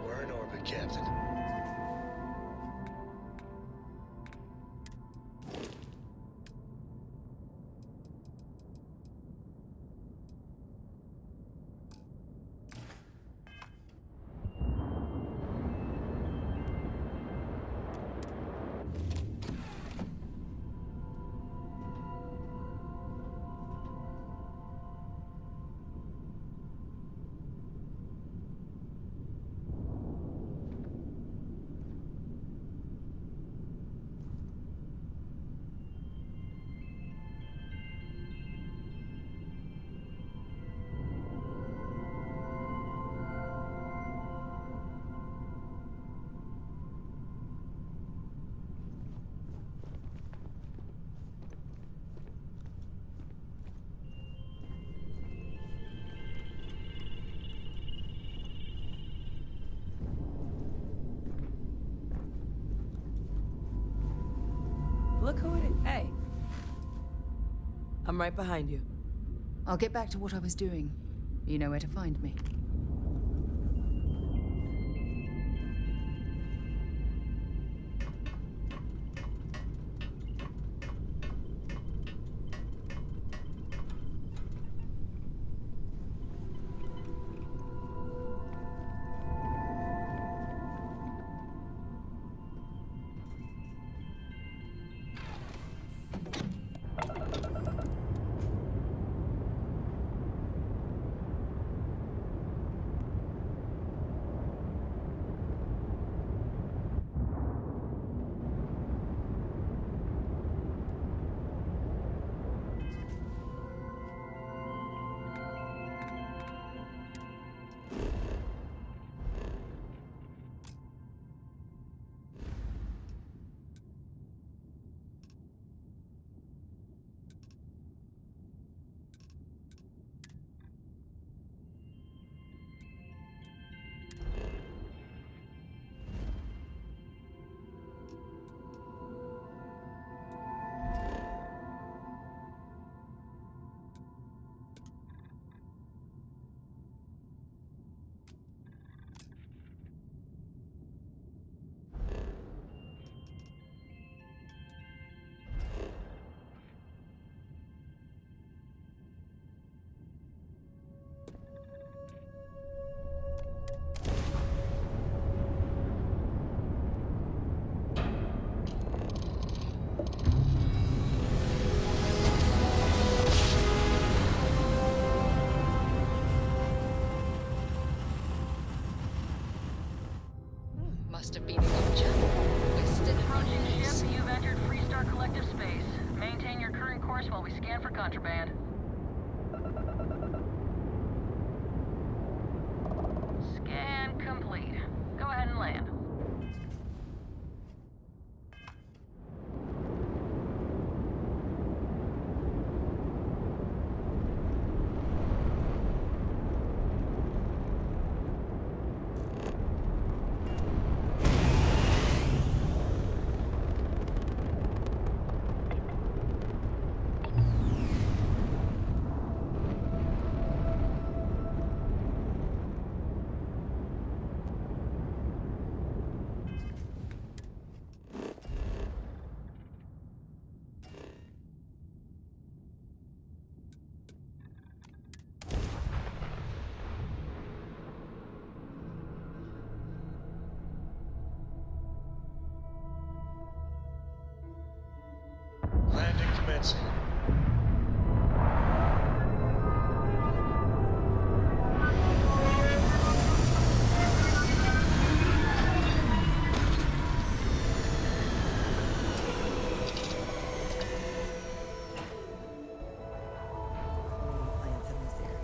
We're in orbit, Captain. Look who it is. Hey. I'm right behind you. I'll get back to what I was doing. You know where to find me. Must have been an object. Wasted Approaching ship, hands. you've entered Freestar Collective space. Maintain your current course while we scan for contraband. Scan complete. Go ahead and land. Landing commencing. Plants in this area.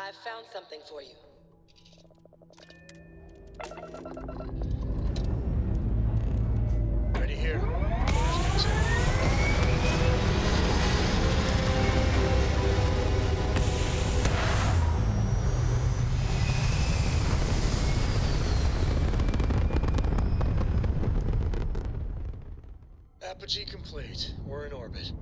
I've found something for you. Ready here. Let's do it. Apogee complete. We're in orbit.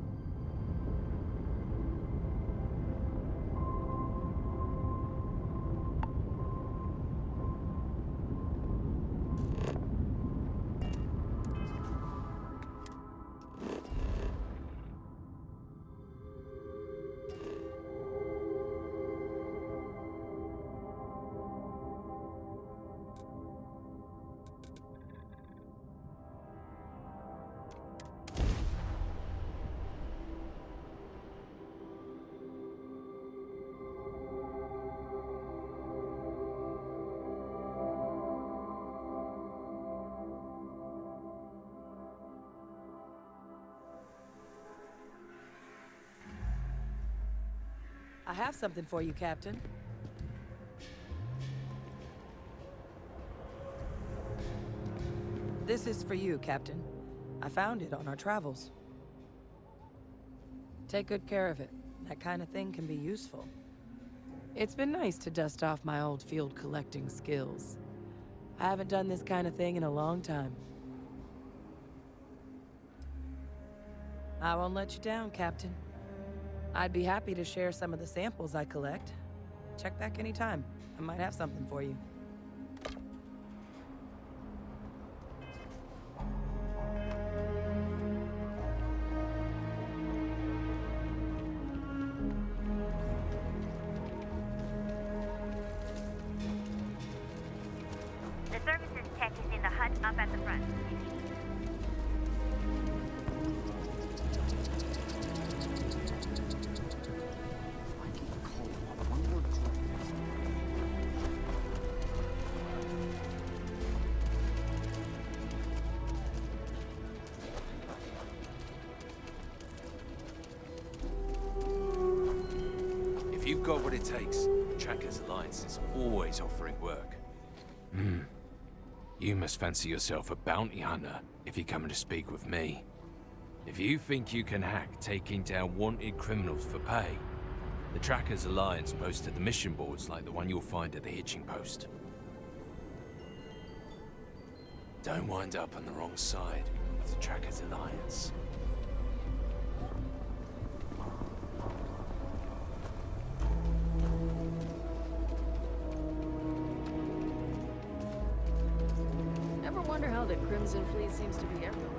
I have something for you, Captain. This is for you, Captain. I found it on our travels. Take good care of it. That kind of thing can be useful. It's been nice to dust off my old field collecting skills. I haven't done this kind of thing in a long time. I won't let you down, Captain. I'd be happy to share some of the samples I collect. Check back anytime. I might have something for you. The services tech is in the hut up at the front. If you've got what it takes, Trackers Alliance is always offering work. You must fancy yourself a bounty hunter if you're coming to speak with me. If you think you can hack taking down wanted criminals for pay, the Trackers Alliance posted the mission boards like the one you'll find at the hitching post. Don't wind up on the wrong side of the Trackers Alliance. Ever wonder how the Crimson Fleet seems to be everywhere?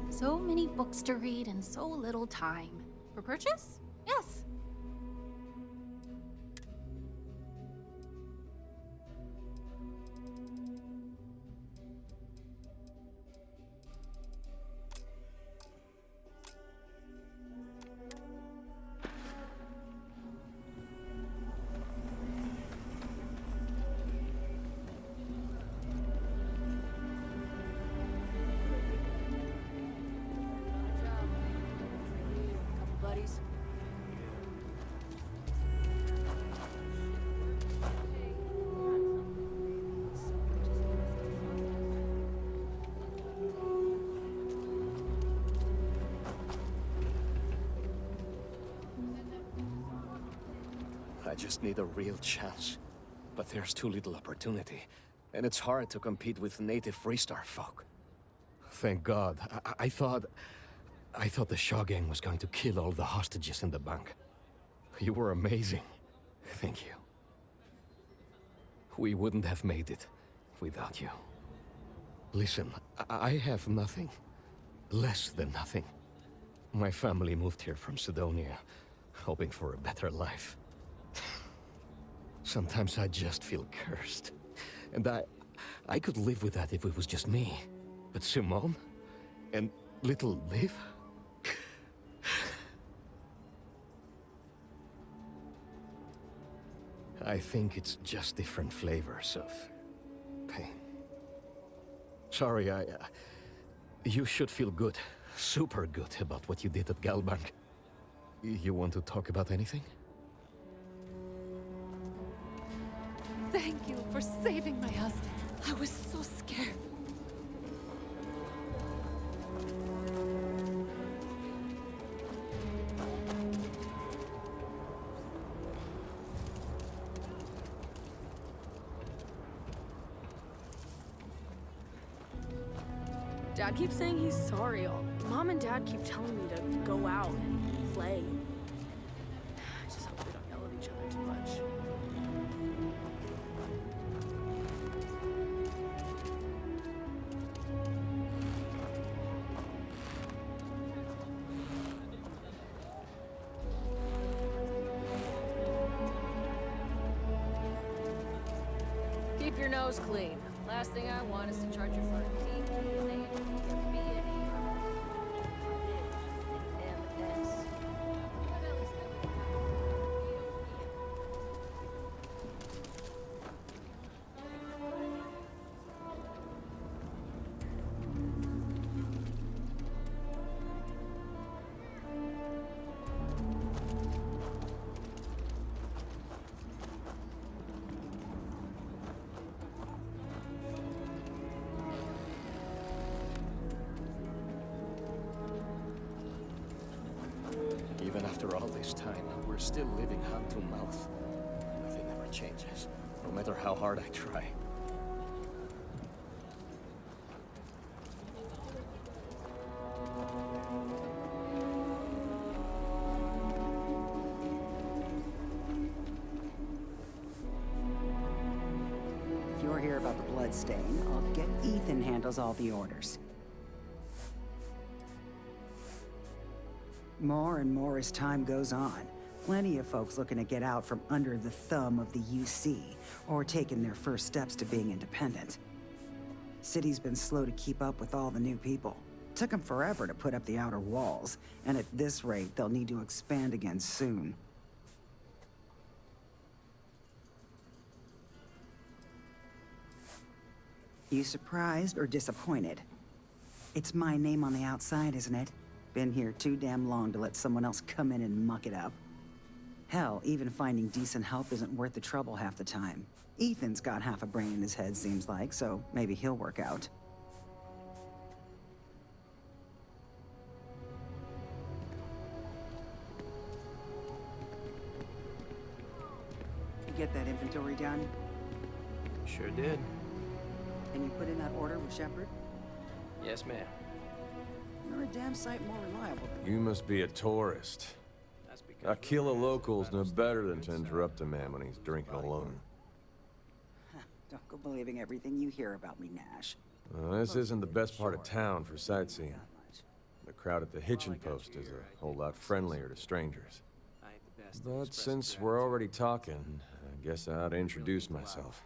So many books to read and so little time. For purchase? Yes. Buddies. I just need a real chance. But there's too little opportunity, and it's hard to compete with native Freestar folk. Thank God. I thought the Shaw gang was going to kill all the hostages in the bank. You were amazing. Thank you. We wouldn't have made it without you. Listen, I have nothing. Less than nothing. My family moved here from Sidonia, hoping for a better life. Sometimes I just feel cursed. And I could live with that if it was just me. But Simone? And little Liv? I think it's just different flavors of pain. Sorry, you should feel good. Super good about what you did at Galbank. You want to talk about anything? Thank you for saving my husband. I was so scared. Dad keeps saying he's sorry. Mom and Dad keep telling me to go out and play. I just hope we don't yell at each other too much. Keep your nose clean. Last thing I want is to charge you for a deep name. Even after all this time, we're still living hand to mouth. Nothing ever changes, no matter how hard I try. If you're here about the blood stain, I'll get Ethan handles all the orders. More and more as time goes on. Plenty of folks looking to get out from under the thumb of the UC, or taking their first steps to being independent. City's been slow to keep up with all the new people. Took them forever to put up the outer walls, and at this rate, they'll need to expand again soon. You surprised or disappointed? It's my name on the outside, isn't it? Been here too damn long to let someone else come in and muck it up. Hell, even finding decent help isn't worth the trouble half the time. Ethan's got half a brain in his head, seems like, so maybe he'll work out. You get that inventory done? Sure did. And you put in that order with Shepard? Yes, ma'am. You're a damn sight more reliable. You must be a tourist. Aquila locals know better than to interrupt a man when he's drinking alone. Don't go believing everything you hear about me, Nash. This isn't the best part of town for sightseeing. The crowd at the hitching post is a whole lot friendlier to strangers. But since we're already talking, I guess I ought to introduce myself.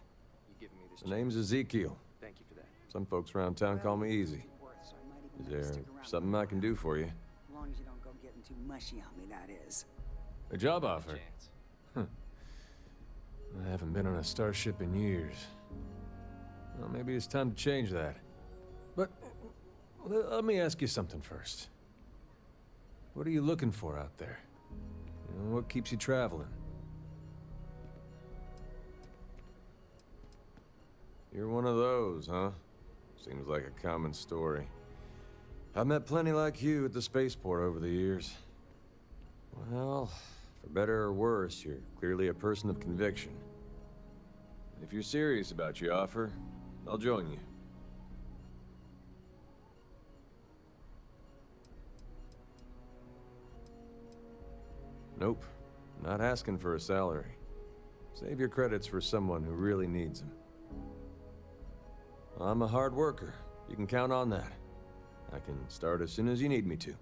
The name's Ezekiel. Some folks around town call me Easy. Is there something I can do for you? As long as you don't go getting too mushy on me, that is. A job offer? Huh. I haven't been on a starship in years. Well, maybe it's time to change that. But let me ask you something first. What are you looking for out there? You know, what keeps you traveling? You're one of those, huh? Seems like a common story. I've met plenty like you at the spaceport over the years. Well, for better or worse, you're clearly a person of conviction. If you're serious about your offer, I'll join you. Nope, not asking for a salary. Save your credits for someone who really needs them. I'm a hard worker. You can count on that. I can start as soon as you need me to.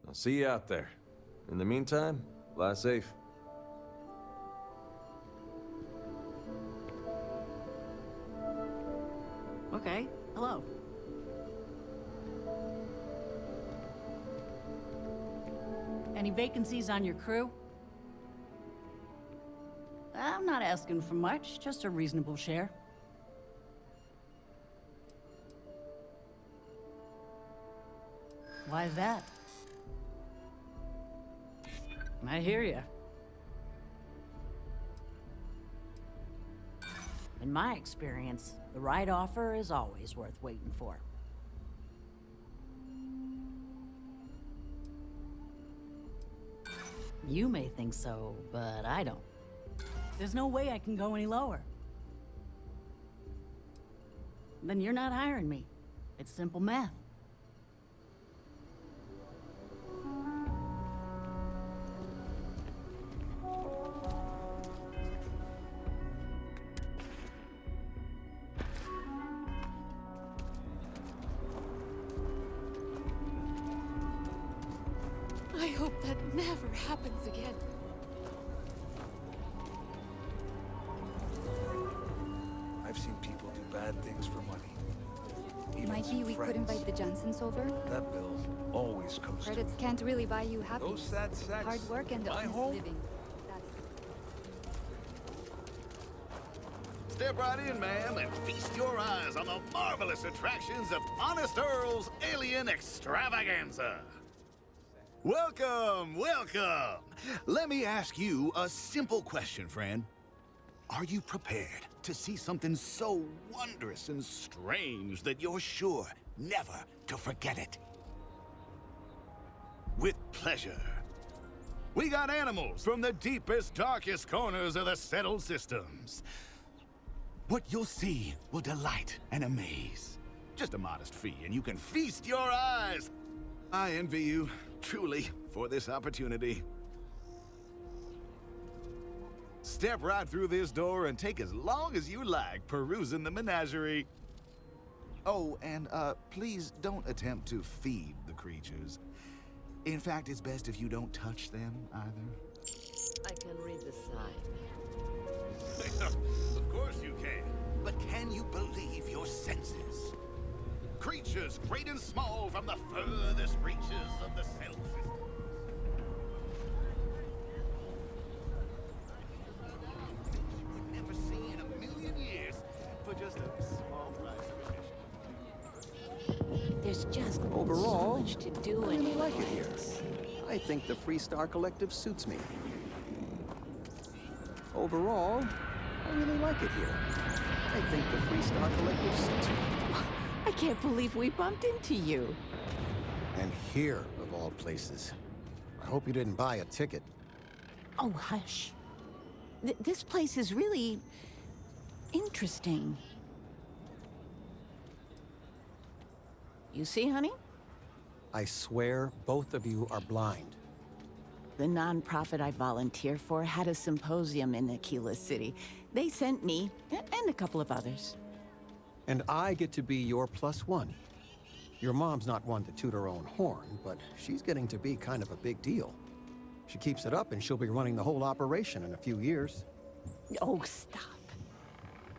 I'll see you out there. In the meantime, fly safe. Okay, hello. Any vacancies on your crew? I'm not asking for much, just a reasonable share. Why is that? I hear you. In my experience, the right offer is always worth waiting for. You may think so, but I don't. There's no way I can go any lower. Then you're not hiring me. It's simple math. I hope that never happens again. I've seen people do bad things for money. Even Might be we could friends. invite the Johnsons over. That bill always comes Credits due. can't really buy you happiness. Those sad sacks. Hard work and My honest home? living. Step right in, ma'am, and feast your eyes on the marvelous attractions of Honest Earl's Alien Extravaganza. Welcome, welcome. Let me ask you a simple question, friend. Are you prepared to see something so wondrous and strange that you're sure never to forget it? With pleasure. We got animals from the deepest, darkest corners of the settled systems. What you'll see will delight and amaze. Just a modest fee, and you can feast your eyes. I envy you, truly, for this opportunity. Step right through this door and take as long as you like perusing the menagerie. Oh, and please don't attempt to feed the creatures. In fact, it's best if you don't touch them either. I can read the sign. Of course you can. But can you believe your senses? Creatures great and small from the furthest reaches of the settled system. You would never see in a million years for just a small price of admission. There's just Overall, so much to do I and really like it here. I think the Freestar Collective suits me. Overall, I really like it here. I think the Freestar Collective suits me. I can't believe we bumped into you. And here, of all places. I hope you didn't buy a ticket. Oh, hush. This place is really interesting. You see, honey? I swear both of you are blind. The nonprofit I volunteer for had a symposium in Aquila City. They sent me, and a couple of others. And I get to be your +1. Your mom's not one to toot her own horn, but she's getting to be kind of a big deal. She keeps it up and she'll be running the whole operation in a few years. Oh, stop.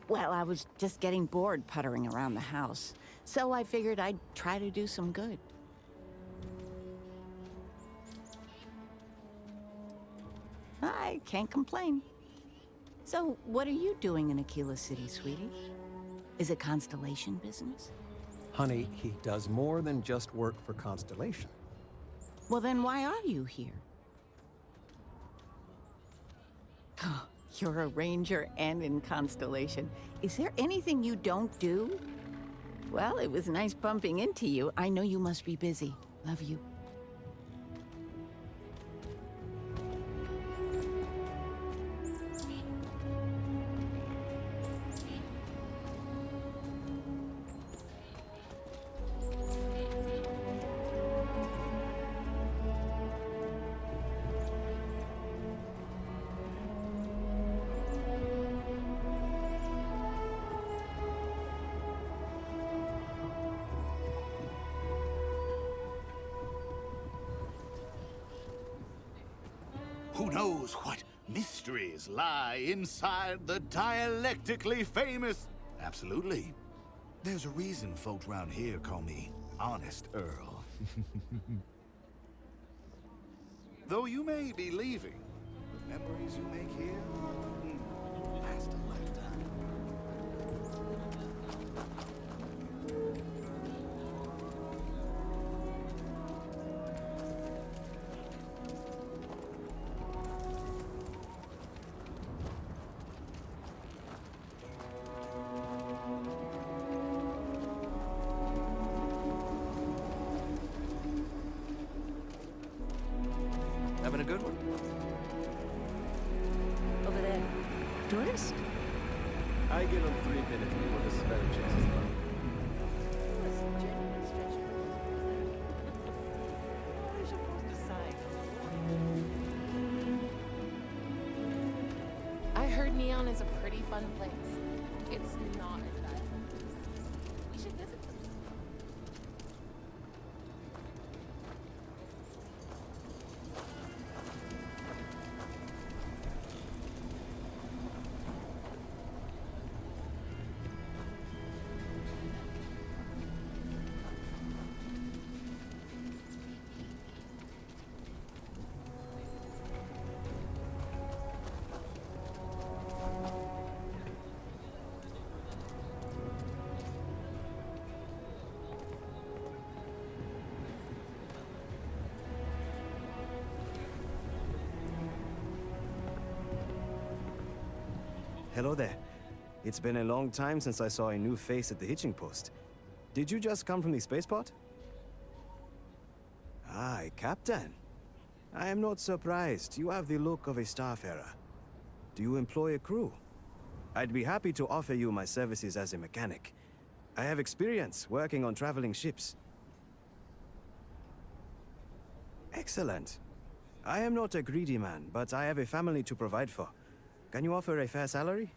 Well, I was just getting bored puttering around the house, so I figured I'd try to do some good. I can't complain. So, what are you doing in Aquila City, sweetie? Is it Constellation business? Honey, he does more than just work for Constellation. Well, then why are you here? Oh, you're a ranger and in Constellation. Is there anything you don't do? Well, it was nice bumping into you. I know you must be busy. Love you. Who knows what mysteries lie inside the dialectically famous... Absolutely. There's a reason folks around here call me Honest Earl. Though you may be leaving, the memories you make here last a lifetime. Having a good one? Over there. Tourist? I give him 3 minutes before the smell chases him. I heard Neon is a pretty fun place. It's not as bad. We should visit them. Hello there. It's been a long time since I saw a new face at the hitching post. Did you just come from the spaceport? Aye, Captain. I am not surprised. You have the look of a starfarer. Do you employ a crew? I'd be happy to offer you my services as a mechanic. I have experience working on traveling ships. Excellent. I am not a greedy man, but I have a family to provide for. Can you offer a fair salary?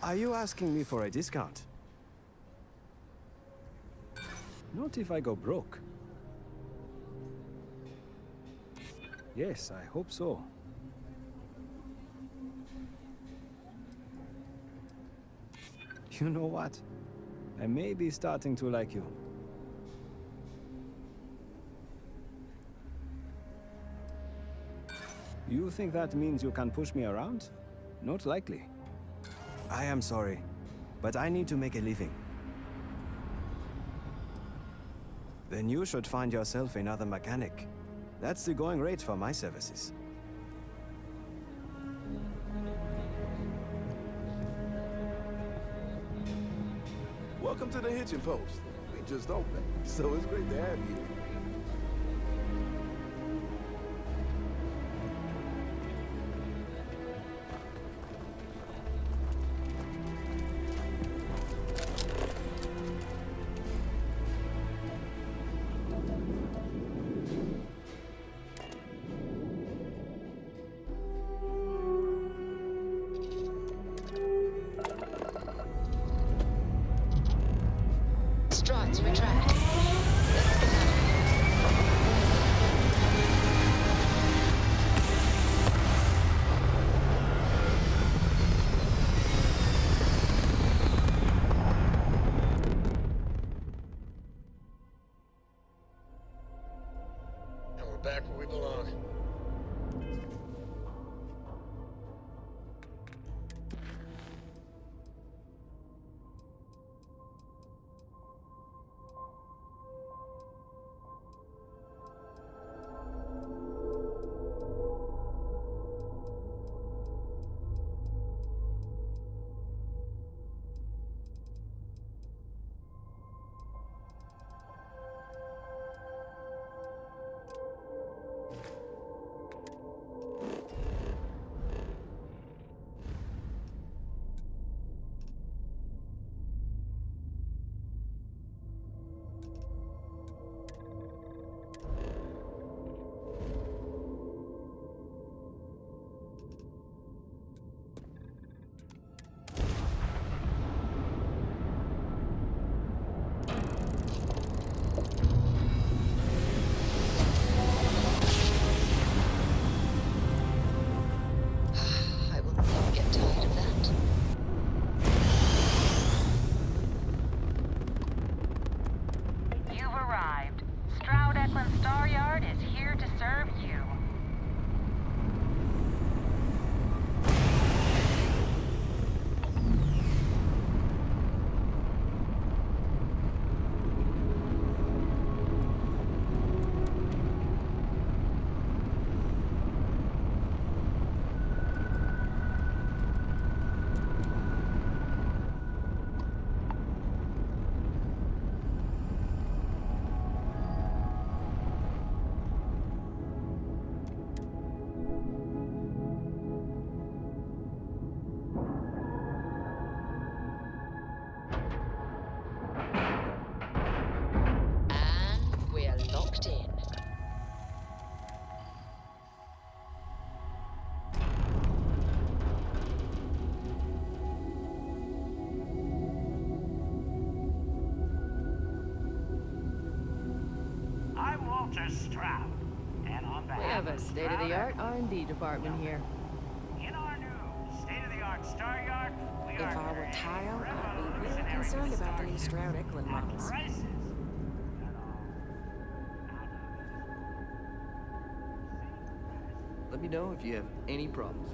Are you asking me for a discount? Not if I go broke. Yes, I hope so. You know what? I may be starting to like you. You think that means you can push me around? Not likely. I am sorry, but I need to make a living. Then you should find yourself another mechanic. That's the going rate for my services. Welcome to the hitching post. We just opened, so it's great to have you. Struts retract. Let's get out of here. And we're back where we belong. Walter Stroud. And on We behalf have a of state-of-the-art Stroud R&D department here. in our new state-of-the-art Star Yard, we If are I were creating Tile, I'd be really revolutionary concerned about the new starships Stroud Eklund at models. prices Let me know if you have any problems.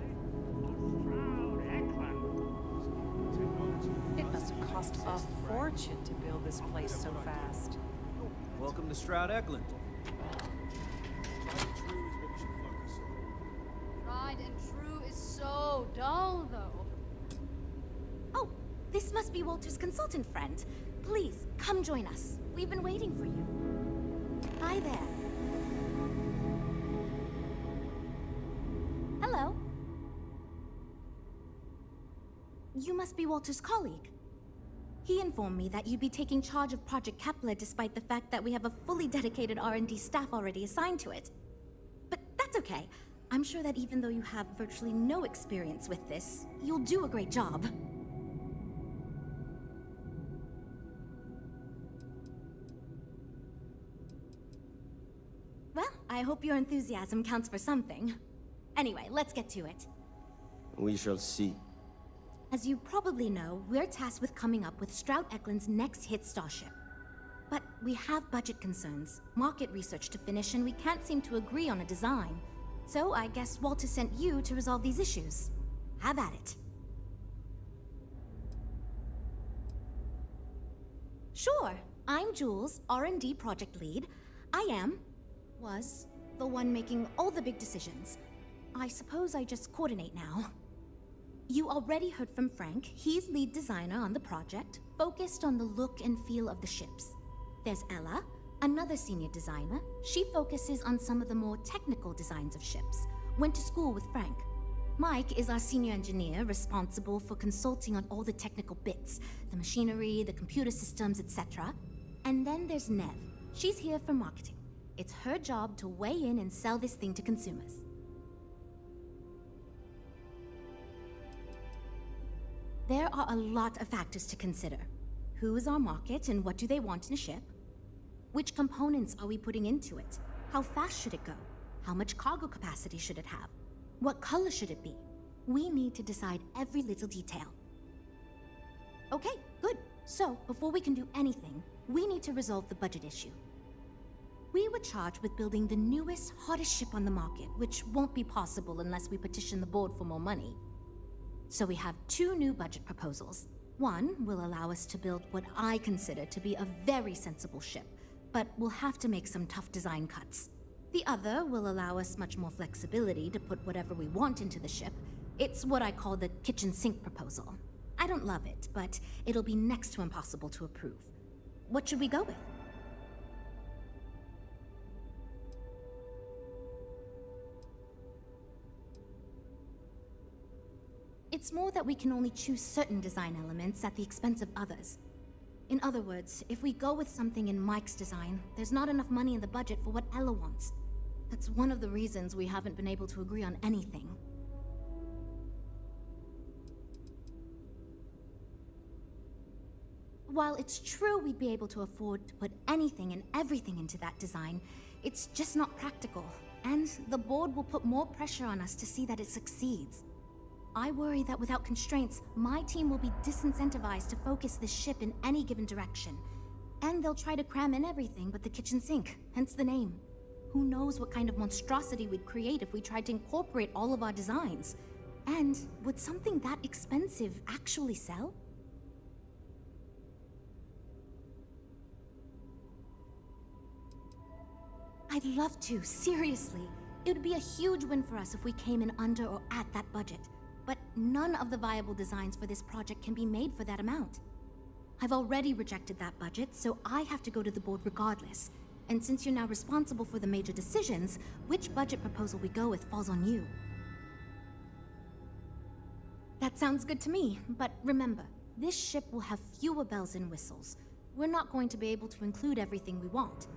It must have cost a fortune to build this place so fast. Welcome to Stroud Eklund. Tried and true is so dull, though. Oh, this must be Walter's consultant friend. Please, come join us. We've been waiting for you. Hi there. Hello. You must be Walter's colleague. He informed me that you'd be taking charge of Project Kepler despite the fact that we have a fully dedicated R&D staff already assigned to it. But that's okay. I'm sure that even though you have virtually no experience with this, you'll do a great job. Well, I hope your enthusiasm counts for something. Anyway, let's get to it. We shall see. As you probably know, we're tasked with coming up with Stroud Eklund's next hit starship. But we have budget concerns, market research to finish, and we can't seem to agree on a design. So I guess Walter sent you to resolve these issues. Have at it. Sure, I'm Jules, R&D project lead. Was the one making all the big decisions. I suppose I just coordinate now. You already heard from Frank. He's lead designer on the project, focused on the look and feel of the ships. There's Ella, another senior designer. She focuses on some of the more technical designs of ships. Went to school with Frank. Mike is our senior engineer, responsible for consulting on all the technical bits, the machinery, the computer systems, etc. And then there's Nev. She's here for marketing. It's her job to weigh in and sell this thing to consumers. There are a lot of factors to consider. Who is our market and what do they want in a ship? Which components are we putting into it? How fast should it go? How much cargo capacity should it have? What color should it be? We need to decide every little detail. Okay, good. So, before we can do anything, we need to resolve the budget issue. We were charged with building the newest, hottest ship on the market, which won't be possible unless we petition the board for more money. So we have two new budget proposals. One will allow us to build what I consider to be a very sensible ship, but we'll have to make some tough design cuts. The other will allow us much more flexibility to put whatever we want into the ship. It's what I call the kitchen sink proposal. I don't love it, but it'll be next to impossible to approve. What should we go with? It's more that we can only choose certain design elements at the expense of others. In other words, if we go with something in Mike's design, there's not enough money in the budget for what Ella wants. That's one of the reasons we haven't been able to agree on anything. While it's true we'd be able to afford to put anything and everything into that design, it's just not practical, and the board will put more pressure on us to see that it succeeds. I worry that without constraints, my team will be disincentivized to focus this ship in any given direction. And they'll try to cram in everything but the kitchen sink, hence the name. Who knows what kind of monstrosity we'd create if we tried to incorporate all of our designs? And would something that expensive actually sell? I'd love to, seriously. It would be a huge win for us if we came in under or at that budget. But none of the viable designs for this project can be made for that amount. I've already rejected that budget, so I have to go to the board regardless. And since you're now responsible for the major decisions, which budget proposal we go with falls on you. That sounds good to me, but remember, this ship will have fewer bells and whistles. We're not going to be able to include everything we want.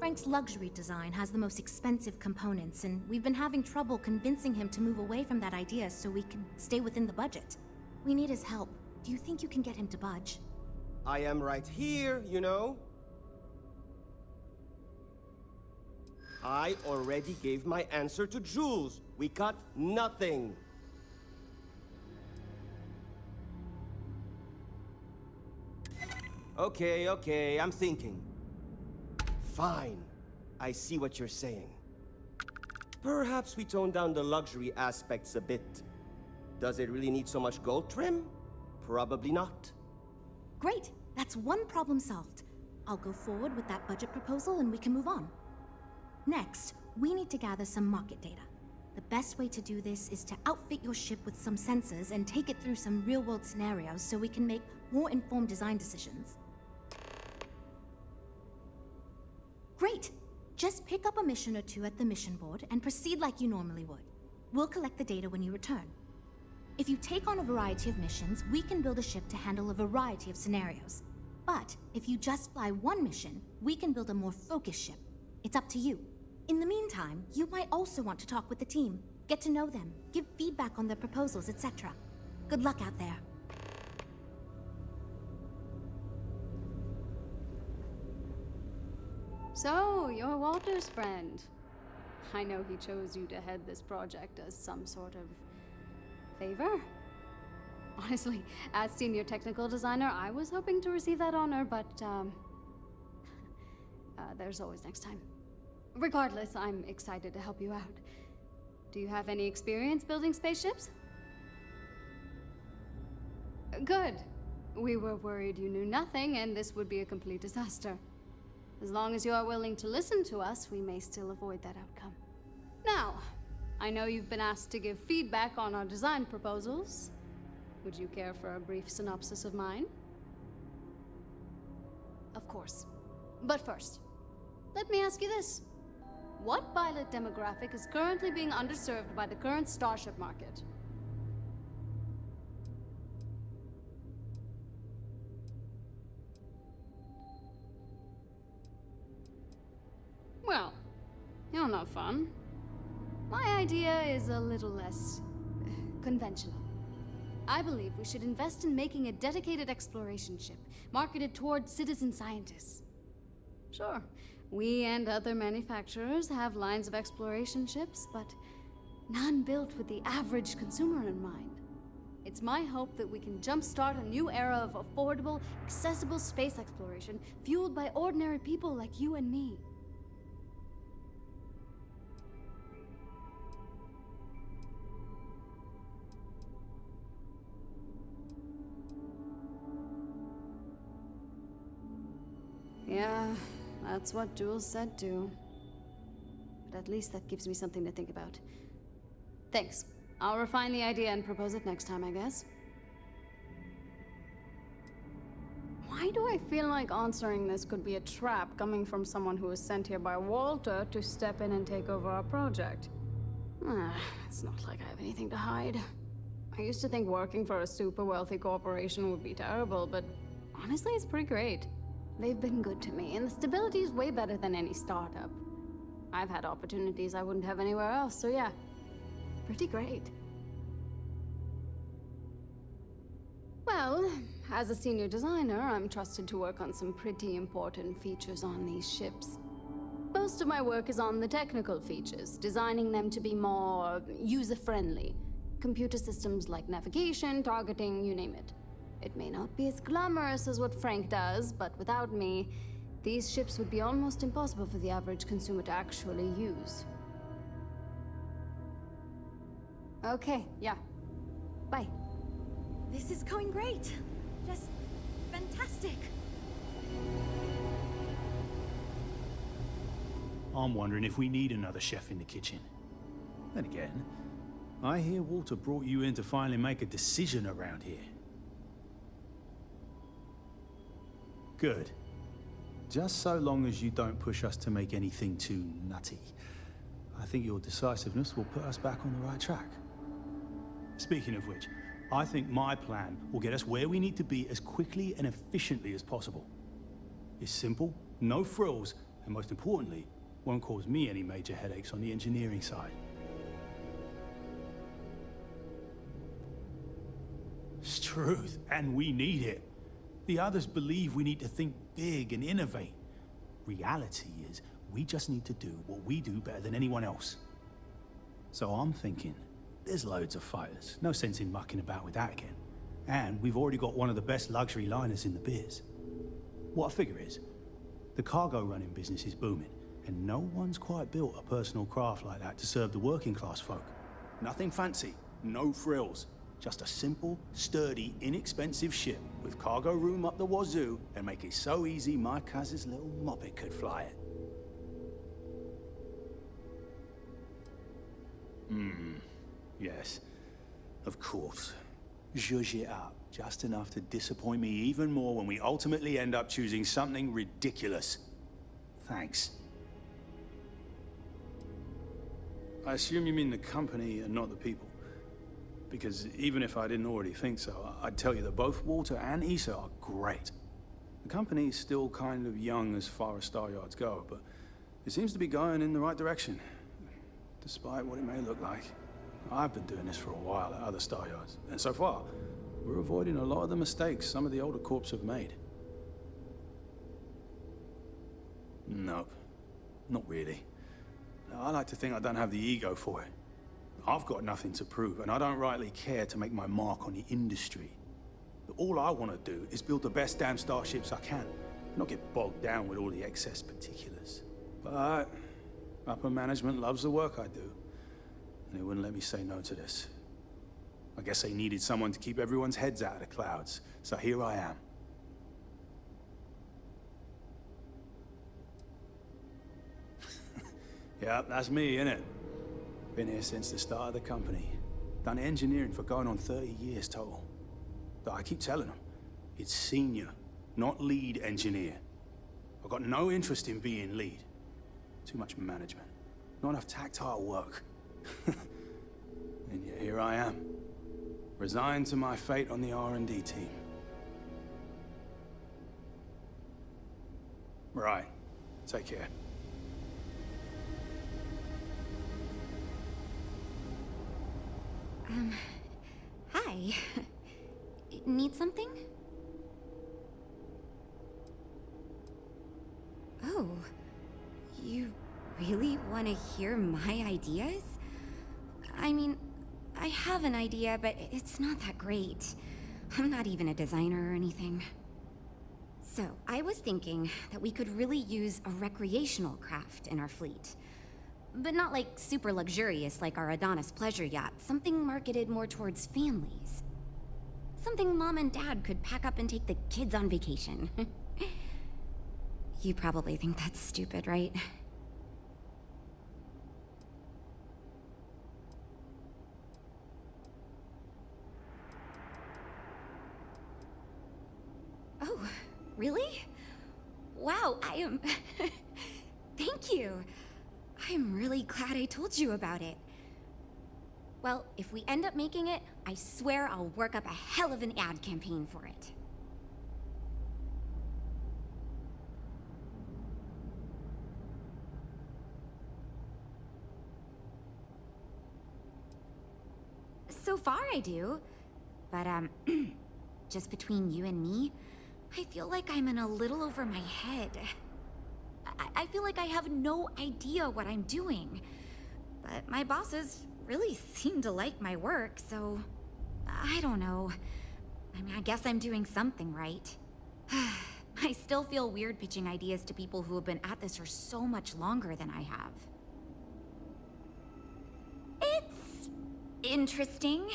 Frank's luxury design has the most expensive components, and we've been having trouble convincing him to move away from that idea so we can stay within the budget. We need his help. Do you think you can get him to budge? I am right here, you know. I already gave my answer to Jules. We got nothing. Okay, I'm thinking. Fine. I see what you're saying. Perhaps we tone down the luxury aspects a bit. Does it really need so much gold trim? Probably not. Great, that's one problem solved. I'll go forward with that budget proposal and we can move on. Next, we need to gather some market data. The best way to do this is to outfit your ship with some sensors and take it through some real-world scenarios so we can make more informed design decisions. Great! Just pick up a mission or two at the mission board and proceed like you normally would. We'll collect the data when you return. If you take on a variety of missions, we can build a ship to handle a variety of scenarios. But if you just fly one mission, we can build a more focused ship. It's up to you. In the meantime, you might also want to talk with the team, get to know them, give feedback on their proposals, etc. Good luck out there. So, you're Walter's friend. I know he chose you to head this project as some sort of favor. Honestly, as senior technical designer, I was hoping to receive that honor, but there's always next time. Regardless, I'm excited to help you out. Do you have any experience building spaceships? Good. We were worried you knew nothing, and this would be a complete disaster. As long as you are willing to listen to us, we may still avoid that outcome. Now, I know you've been asked to give feedback on our design proposals. Would you care for a brief synopsis of mine? Of course. But first, let me ask you this. What pilot demographic is currently being underserved by the current starship market? Well, you're no fun. My idea is a little less conventional. I believe we should invest in making a dedicated exploration ship, marketed toward citizen scientists. Sure, we and other manufacturers have lines of exploration ships, but none built with the average consumer in mind. It's my hope that we can jumpstart a new era of affordable, accessible space exploration, fueled by ordinary people like you and me. Yeah, that's what Jules said too. But at least that gives me something to think about. Thanks. I'll refine the idea and propose it next time, I guess. Why do I feel like answering this could be a trap coming from someone who was sent here by Walter to step in and take over our project? It's not like I have anything to hide. I used to think working for a super wealthy corporation would be terrible, but honestly, it's pretty great. They've been good to me, and the stability is way better than any startup. I've had opportunities I wouldn't have anywhere else, so yeah, pretty great. Well, as a senior designer, I'm trusted to work on some pretty important features on these ships. Most of my work is on the technical features, designing them to be more user-friendly. Computer systems like navigation, targeting, you name it. It may not be as glamorous as what Frank does, but without me, these ships would be almost impossible for the average consumer to actually use. Okay, yeah. Bye. This is going great. Just fantastic. I'm wondering if we need another chef in the kitchen. Then again, I hear Walter brought you in to finally make a decision around here. Good. Just so long as you don't push us to make anything too nutty. I think your decisiveness will put us back on the right track. Speaking of which, I think my plan will get us where we need to be as quickly and efficiently as possible. It's simple, no frills, and most importantly, won't cause me any major headaches on the engineering side. It's truth, and we need it. The others believe we need to think big and innovate. Reality is, We just need to do what we do better than anyone else. So I'm thinking, there's loads of fighters. No sense in mucking about with that again. And we've already got one of the best luxury liners in the biz. What I figure is, the cargo running business is booming, and no one's quite built a personal craft like that to serve the working class folk. Nothing fancy, no frills. Just a simple, sturdy, inexpensive ship with cargo room up the wazoo and make it so easy my cousin's little moppet could fly it. Yes, of course. Zhuzh it up, just enough to disappoint me even more when we ultimately end up choosing something ridiculous. Thanks. I assume you mean the company and not the people. Because even if I didn't already think so, I'd tell you that both Walter and Issa are great. The company's still kind of young as far as Star Yards go, but it seems to be going in the right direction. Despite what it may look like. I've been doing this for a while at other Star Yards, and so far, we're avoiding a lot of the mistakes some of the older corps have made. Nope, not really. I like to think I don't have the ego for it. I've got nothing to prove, and I don't rightly care to make my mark on the industry. All I want to do is build the best damn starships I can, not get bogged down with all the excess particulars. But upper management loves the work I do, and they wouldn't let me say no to this. I guess they needed someone to keep everyone's heads out of the clouds, so here I am. Yeah, that's me, innit? Been here since the start of the company. Done engineering for going on 30 years total. But I keep telling them, it's senior, not lead engineer. I've got no interest in being lead. Too much management. Not enough tactile work. And yet here I am. Resigned to my fate on the R&D team. Right. Take care. Hi. Need something? Oh, you really want to hear my ideas? I mean, I have an idea, but it's not that great. I'm not even a designer or anything. So, I was thinking that we could really use a recreational craft in our fleet. But not like super luxurious like our Adonis pleasure yacht. Something marketed more towards families. Something Mom and Dad could pack up and take the kids on vacation. You probably think that's stupid, right? Oh, really? Wow, I am... Thank you. I'm really glad I told you about it. Well, if we end up making it, I swear I'll work up a hell of an ad campaign for it. So far I do. But, just between you and me, I feel like I'm in a little over my head. I feel like I have no idea what I'm doing. But my bosses really seem to like my work, so... I don't know. I mean, I guess I'm doing something right. I still feel weird pitching ideas to people who have been at this for so much longer than I have. It's... interesting.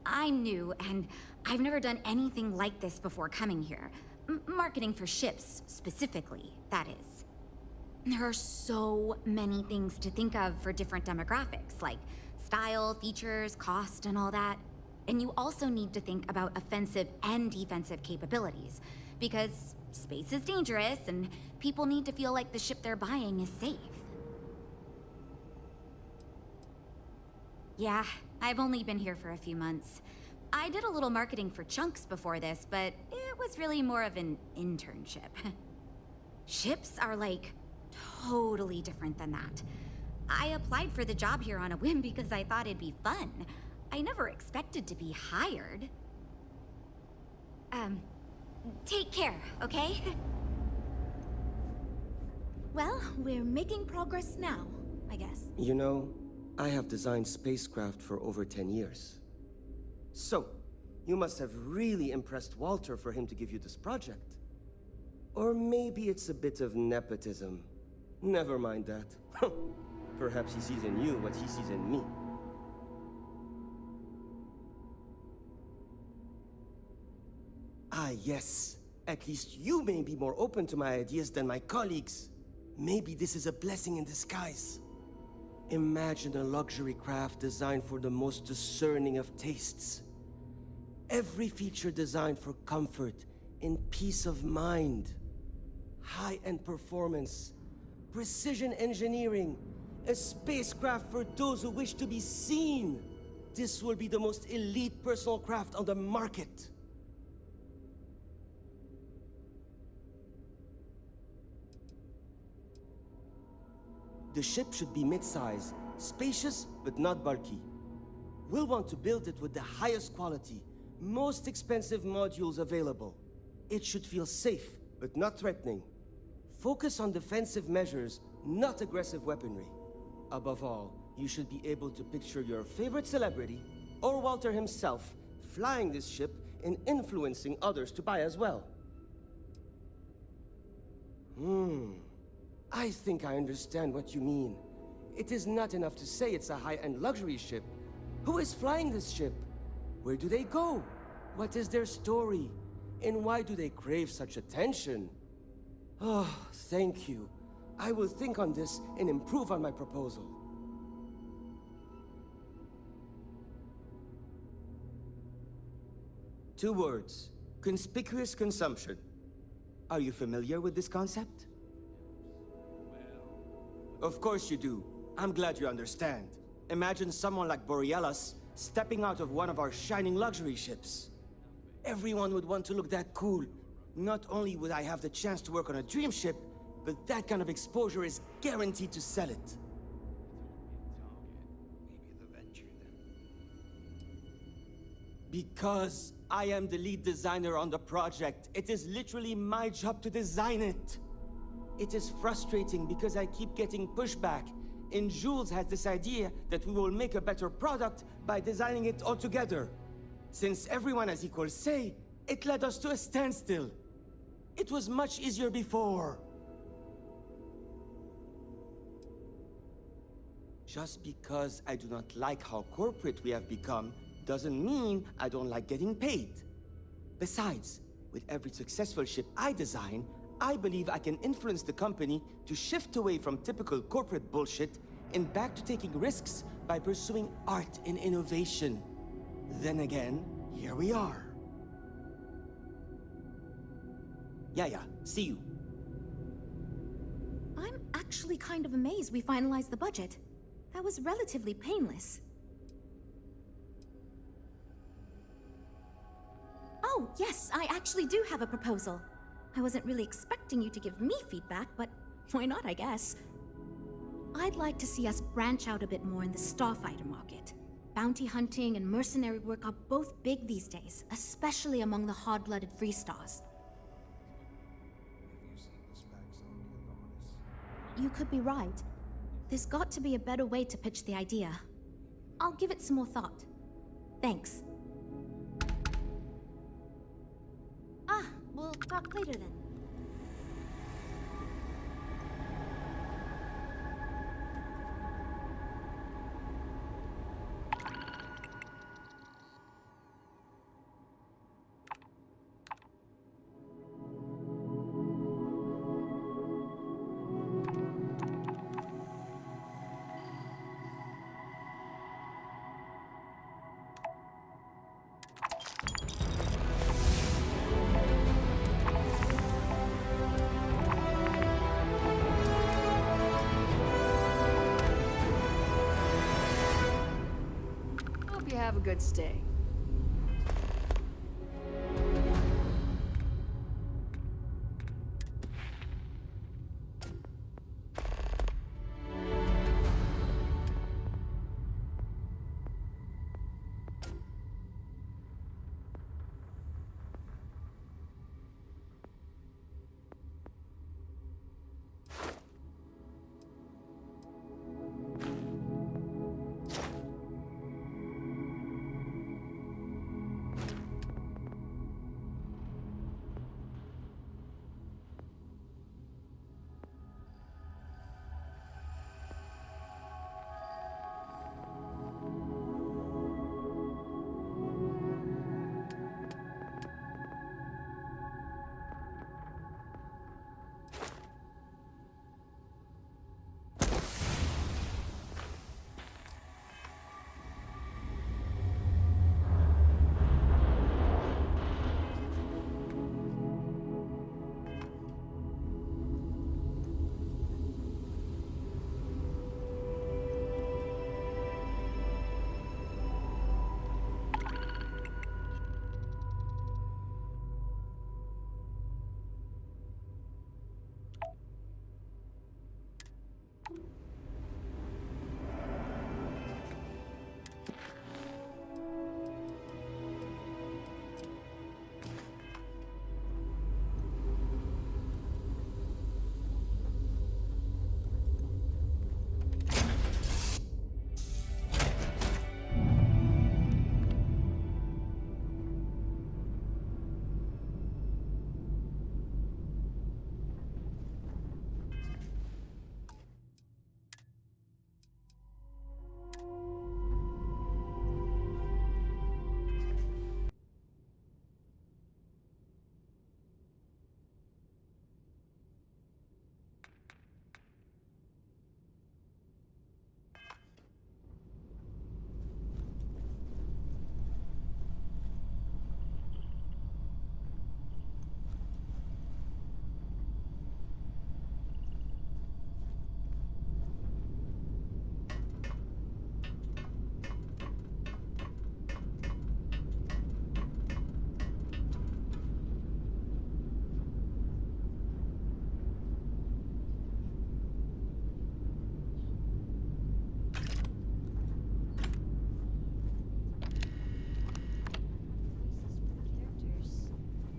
I'm new, and I've never done anything like this before coming here. Marketing for ships, specifically, that is. There are so many things to think of for different demographics, like style, features, cost, and all that. And you also need to think about offensive and defensive capabilities, because space is dangerous, and people need to feel like the ship they're buying is safe. Yeah, I've only been here for a few months. I did a little marketing for Chunks before this, but it was really more of an internship. Ships are, like, totally different than that. I applied for the job here on a whim because I thought it'd be fun. I never expected to be hired. Take care, okay? Well, we're making progress now, I guess. You know, I have designed spacecraft for over 10 years. So, you must have really impressed Walter for him to give you this project. Or maybe it's a bit of nepotism. Never mind that. Perhaps he sees in you what he sees in me. Ah, yes. At least you may be more open to my ideas than my colleagues. Maybe this is a blessing in disguise. Imagine a luxury craft designed for the most discerning of tastes. Every feature designed for comfort and peace of mind. High-end performance, precision engineering, a spacecraft for those who wish to be seen. This will be the most elite personal craft on the market. The ship should be mid-size, spacious but not bulky. We'll want to build it with the highest quality, most expensive modules available. It should feel safe, but not threatening. Focus on defensive measures, not aggressive weaponry. Above all, you should be able to picture your favorite celebrity, or Walter himself, flying this ship and influencing others to buy as well. I think I understand what you mean. It is not enough to say it's a high-end luxury ship. Who is flying this ship? Where do they go? What is their story? And why do they crave such attention? Oh, thank you. I will think on this and improve on my proposal. Two words. Conspicuous consumption. Are you familiar with this concept? Of course you do. I'm glad you understand. Imagine someone like Borealis stepping out of one of our shining luxury ships. Everyone would want to look that cool. Not only would I have the chance to work on a dream ship, but that kind of exposure is guaranteed to sell it. Because I am the lead designer on the project, it is literally my job to design it. It is frustrating because I keep getting pushback, and Jules has this idea that we will make a better product by designing it all together. Since everyone has equal say, it led us to a standstill. It was much easier before. Just because I do not like how corporate we have become, doesn't mean I don't like getting paid. Besides, with every successful ship I design, I believe I can influence the company to shift away from typical corporate bullshit and back to taking risks by pursuing art and innovation. Then again, here we are. Yeah, see you. I'm actually kind of amazed we finalized the budget. That was relatively painless. Oh, yes, I actually do have a proposal. I wasn't really expecting you to give me feedback, but why not, I guess. I'd like to see us branch out a bit more in the starfighter market. Bounty hunting and mercenary work are both big these days, especially among the hard-blooded free stars. You could be right. There's got to be a better way to pitch the idea. I'll give it some more thought. Thanks. We'll talk later then. Hope you have a good stay.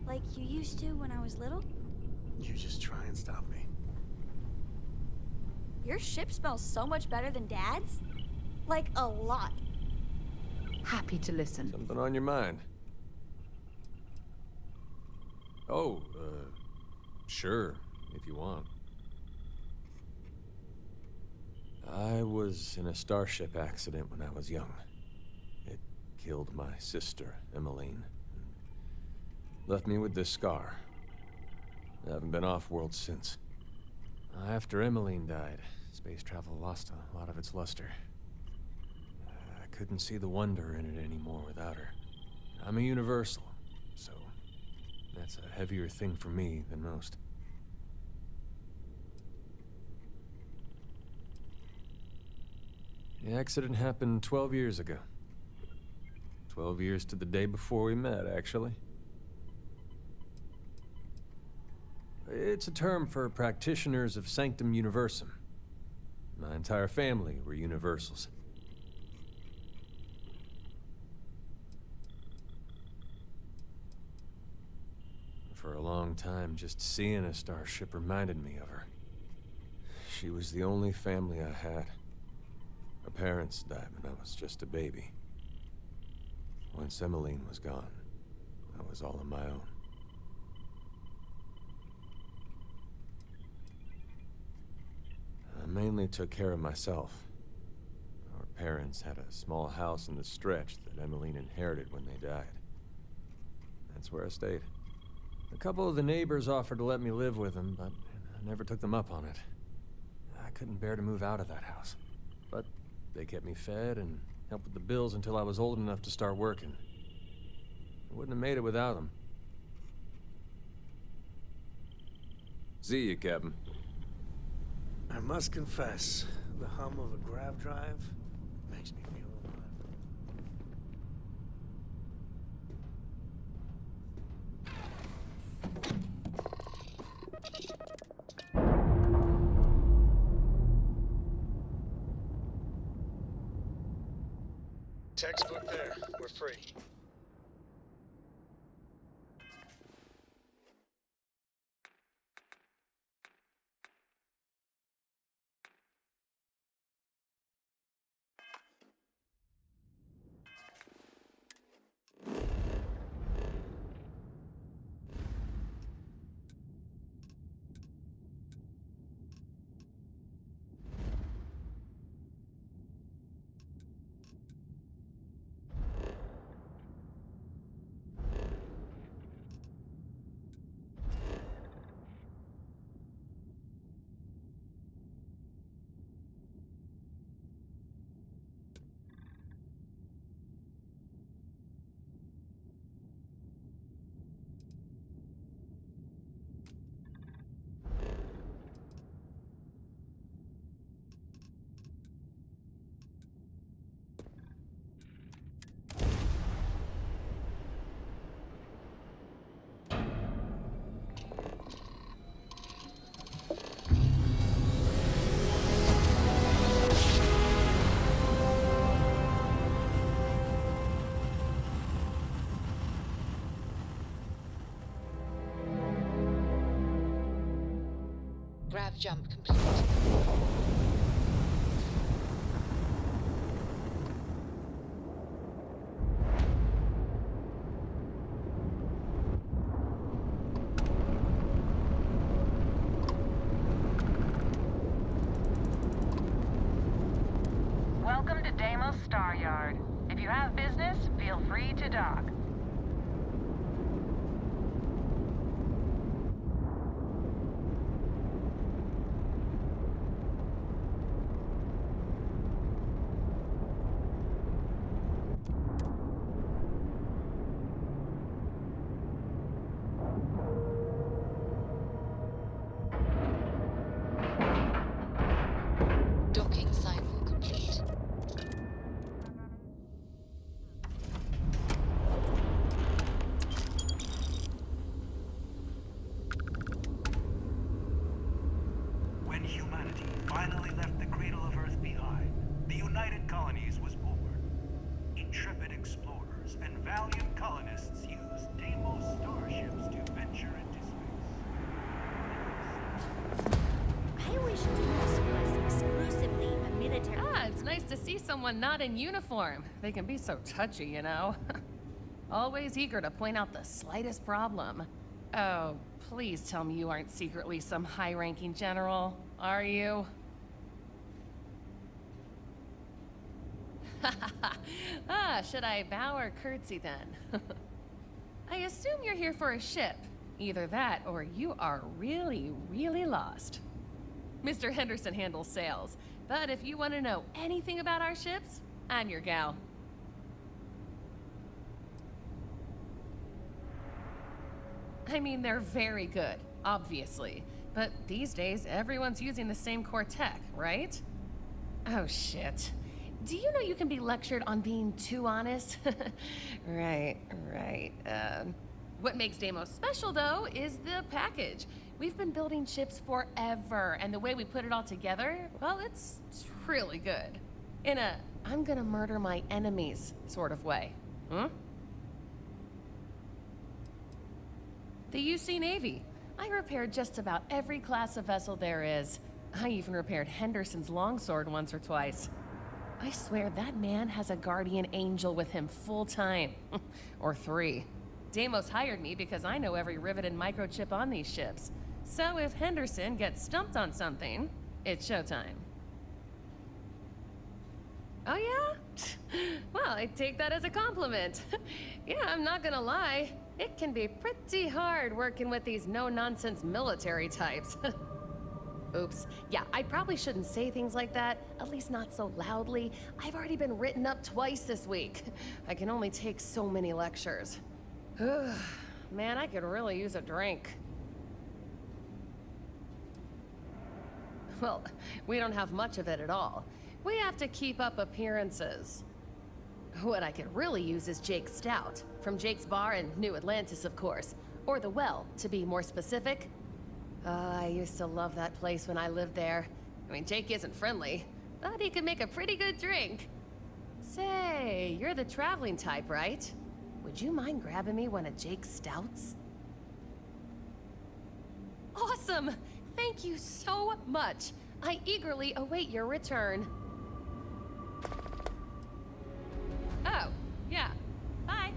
Like you used to when I was little? You just try and stop me. Your ship smells so much better than Dad's? Like, a lot. Happy to listen. Something on your mind? Oh, sure, if you want. I was in a starship accident when I was young. It killed my sister, Emmeline, and left me with this scar. I haven't been off-world since. After Emmeline died, space travel lost a lot of its luster. I couldn't see the wonder in it anymore without her. I'm a universal, so that's a heavier thing for me than most. The accident happened 12 years ago. 12 years to the day before we met, actually. It's a term for practitioners of Sanctum Universum. My entire family were universals. For a long time, just seeing a starship reminded me of her. She was the only family I had. My parents died when I was just a baby. Once Emmeline was gone, I was all on my own. I mainly took care of myself. Our parents had a small house in the stretch that Emmeline inherited when they died. That's where I stayed. A couple of the neighbors offered to let me live with them, but I never took them up on it. I couldn't bear to move out of that house. But they kept me fed and helped with the bills until I was old enough to start working. I wouldn't have made it without them. See you, Captain. I must confess, the hum of a grav drive makes me feel alive. Textbook there. We're free. Grav jump complete. Welcome to Deimos Star Yard. If you have business, feel free to dock. Docking cycle complete. to see someone not in uniform. They can be so touchy, you know? Always eager to point out the slightest problem. Oh, please tell me you aren't secretly some high-ranking general, are you? Should I bow or curtsy then? I assume you're here for a ship. Either that or you are really, really lost. Mr. Henderson handles sales, but if you want to know anything about our ships, I'm your gal. I mean, they're very good, obviously, but these days everyone's using the same core tech, right? Oh shit. Do you know you can be lectured on being too honest? Right. What makes Deimos special, though, is the package. We've been building ships forever, and the way we put it all together, well, it's really good. In a, I'm gonna murder my enemies sort of way. The UC Navy. I repaired just about every class of vessel there is. I even repaired Henderson's longsword once or twice. I swear that man has a guardian angel with him full time. Or 3. Deimos hired me because I know every rivet and microchip on these ships. So if Henderson gets stumped on something, it's showtime. Oh yeah? Well, I take that as a compliment. Yeah, I'm not gonna lie. It can be pretty hard working with these no-nonsense military types. Oops. Yeah, I probably shouldn't say things like that, at least not so loudly. I've already been written up twice this week. I can only take so many lectures. Man, I could really use a drink. Well, we don't have much of it at all. We have to keep up appearances. What I could really use is Jake's Stout, from Jake's Bar in New Atlantis, of course. Or the Well, to be more specific. I used to love that place when I lived there. I mean, Jake isn't friendly, but he can make a pretty good drink. Say, you're the traveling type, right? Would you mind grabbing me one of Jake's Stouts? Awesome! Thank you so much. I eagerly await your return. Oh, yeah. Bye.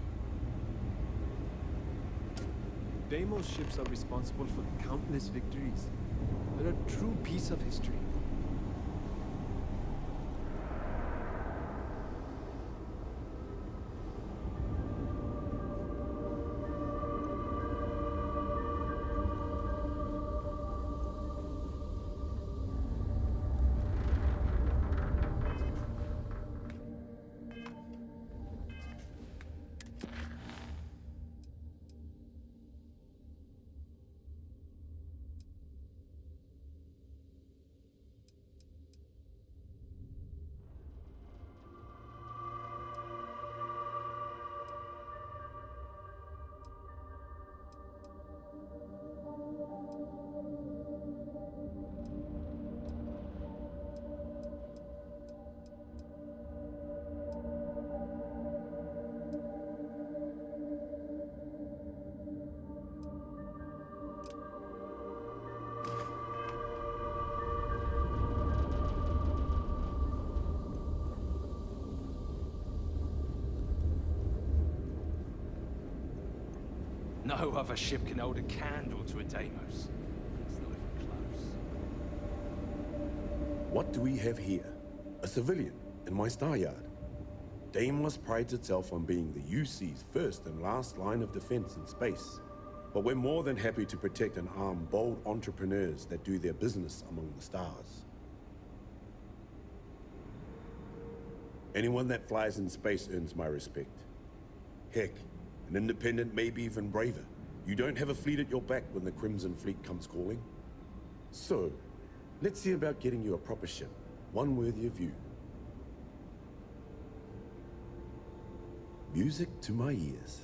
Deimos ships are responsible for countless victories. They're a true piece of history. No other ship can hold a candle to a Deimos. It's not even close. What do we have here? A civilian in my star yard. Deimos prides itself on being the UC's first and last line of defense in space. But we're more than happy to protect and arm bold entrepreneurs that do their business among the stars. Anyone that flies in space earns my respect. Heck, an independent may be even braver. You don't have a fleet at your back when the Crimson Fleet comes calling. So, let's see about getting you a proper ship, one worthy of you. Music to my ears.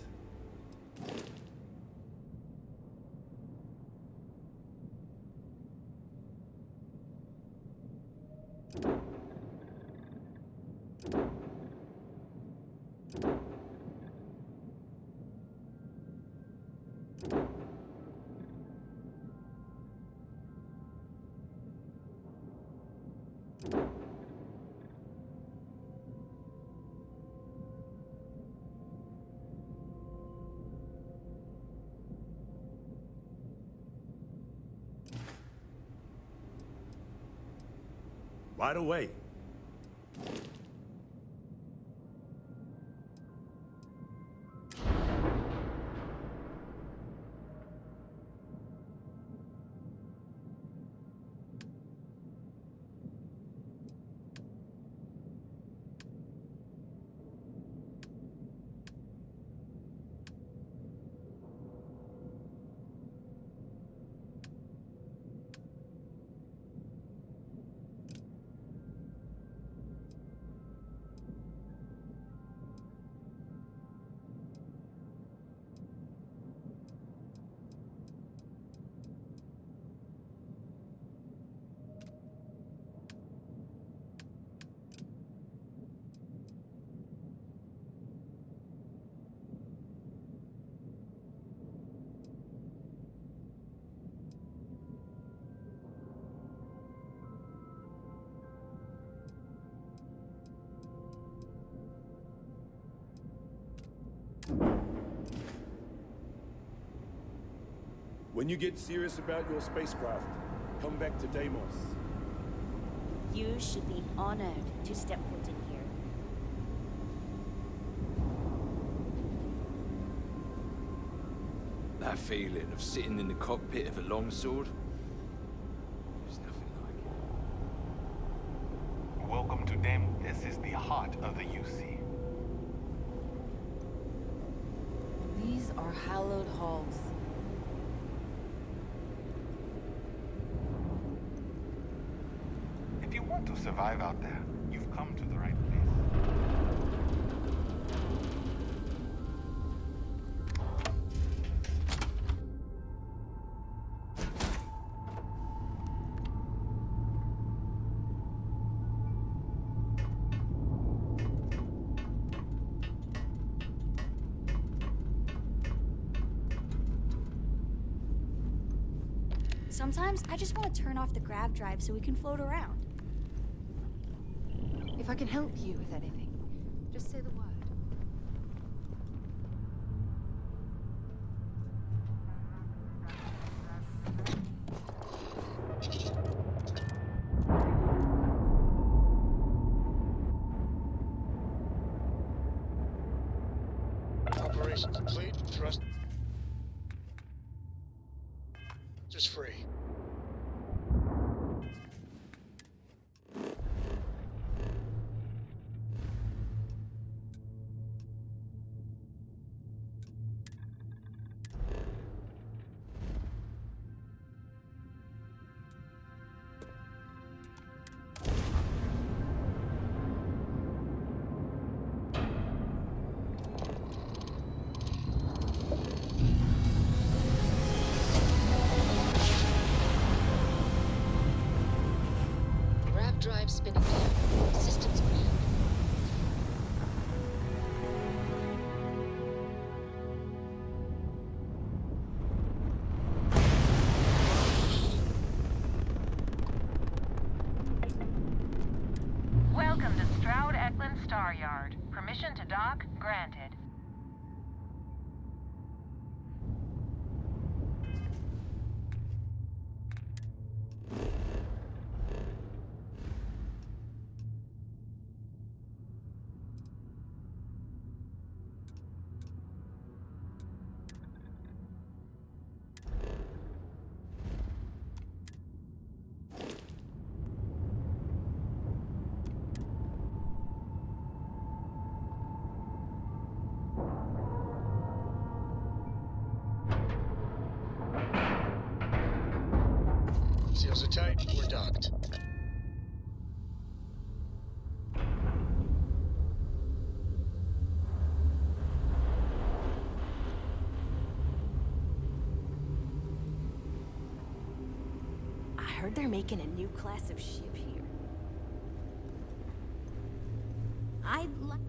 Right away. When you get serious about your spacecraft, come back to Deimos. You should be honored to step foot in here. That feeling of sitting in the cockpit of a longsword? There's nothing like it. Welcome to Deimos. This is the heart of the UC. These are hallowed halls. If you want to survive out there, you've come to the right place. Sometimes I just want to turn off the grav drive so we can float around. If I can help you with anything, just say the word. Operation complete. Trust. Just free. Drive spinning down. Systems green. Welcome to Stroud Eklund Star Yard. Permission to dock granted. Seals are tight. We're docked. I heard they're making a new class of ship here.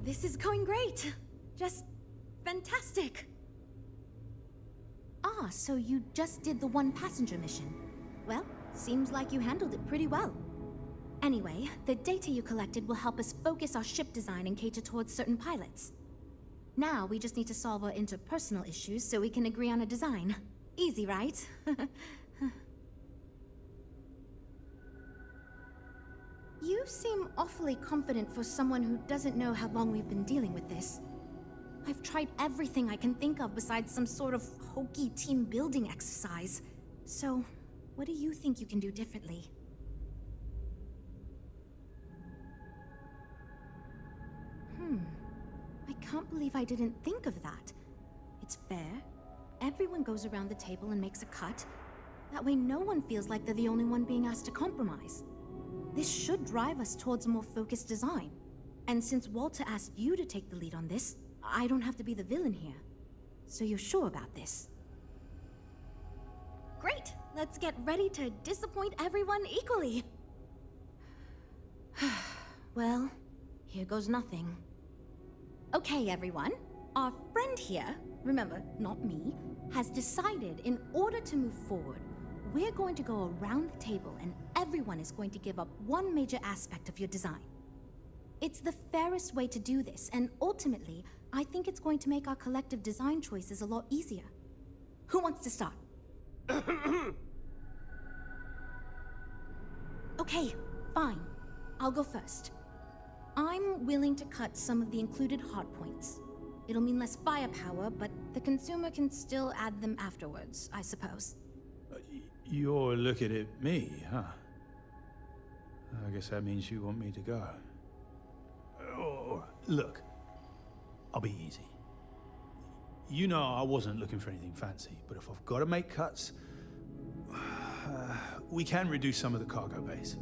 This is going great. Just fantastic. Ah, so you just did the one passenger mission. Well, seems like you handled it pretty well. Anyway, the data you collected will help us focus our ship design and cater towards certain pilots. Now we just need to solve our interpersonal issues so we can agree on a design. Easy, right? You seem awfully confident for someone who doesn't know how long we've been dealing with this. I've tried everything I can think of besides some sort of hokey team building exercise. So, what do you think you can do differently? I can't believe I didn't think of that. It's fair. Everyone goes around the table and makes a cut. That way no one feels like they're the only one being asked to compromise. This should drive us towards a more focused design. And since Walter asked you to take the lead on this, I don't have to be the villain here. So you're sure about this? Great! Let's get ready to disappoint everyone equally! Well, here goes nothing. Okay, everyone. Our friend here, remember, not me, has decided in order to move forward, we're going to go around the table and everyone is going to give up one major aspect of your design. It's the fairest way to do this, and ultimately, I think it's going to make our collective design choices a lot easier. Who wants to start? Okay, fine. I'll go first. I'm willing to cut some of the included hardpoints. It'll mean less firepower, but the consumer can still add them afterwards, I suppose. You're looking at me, huh? I guess that means you want me to go. Oh, look, I'll be easy. You know I wasn't looking for anything fancy, but if I've got to make cuts, we can reduce some of the cargo base.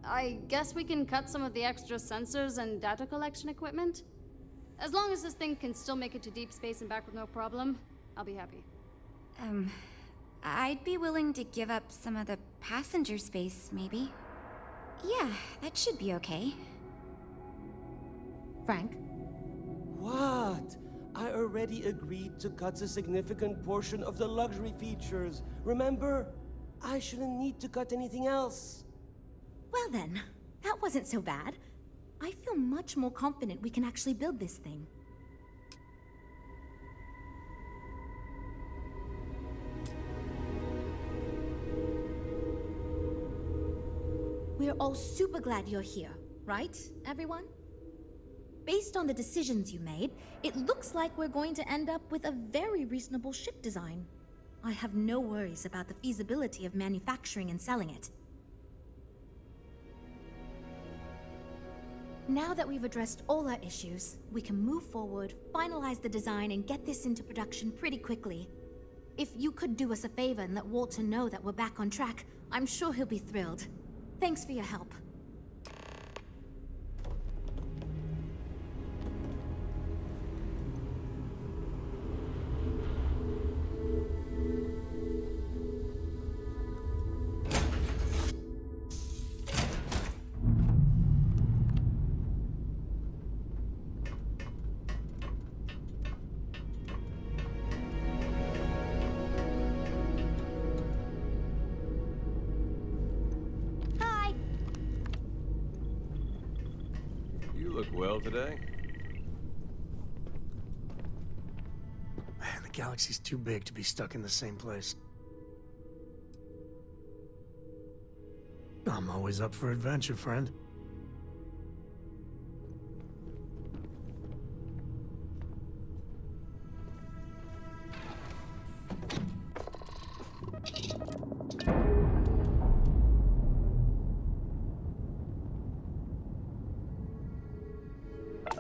I guess we can cut some of the extra sensors and data collection equipment? As long as this thing can still make it to deep space and back with no problem, I'll be happy. I'd be willing to give up some of the passenger space, maybe. Yeah, that should be okay. Frank? What? I already agreed to cut a significant portion of the luxury features. Remember? I shouldn't need to cut anything else. Well then, that wasn't so bad. I feel much more confident we can actually build this thing. We're all super glad you're here, right, everyone? Based on the decisions you made, it looks like we're going to end up with a very reasonable ship design. I have no worries about the feasibility of manufacturing and selling it. Now that we've addressed all our issues, we can move forward, finalize the design, and get this into production pretty quickly. If you could do us a favor and let Walter know that we're back on track, I'm sure he'll be thrilled. Thanks for your help. Well today? Man, the galaxy's too big to be stuck in the same place. I'm always up for adventure, friend.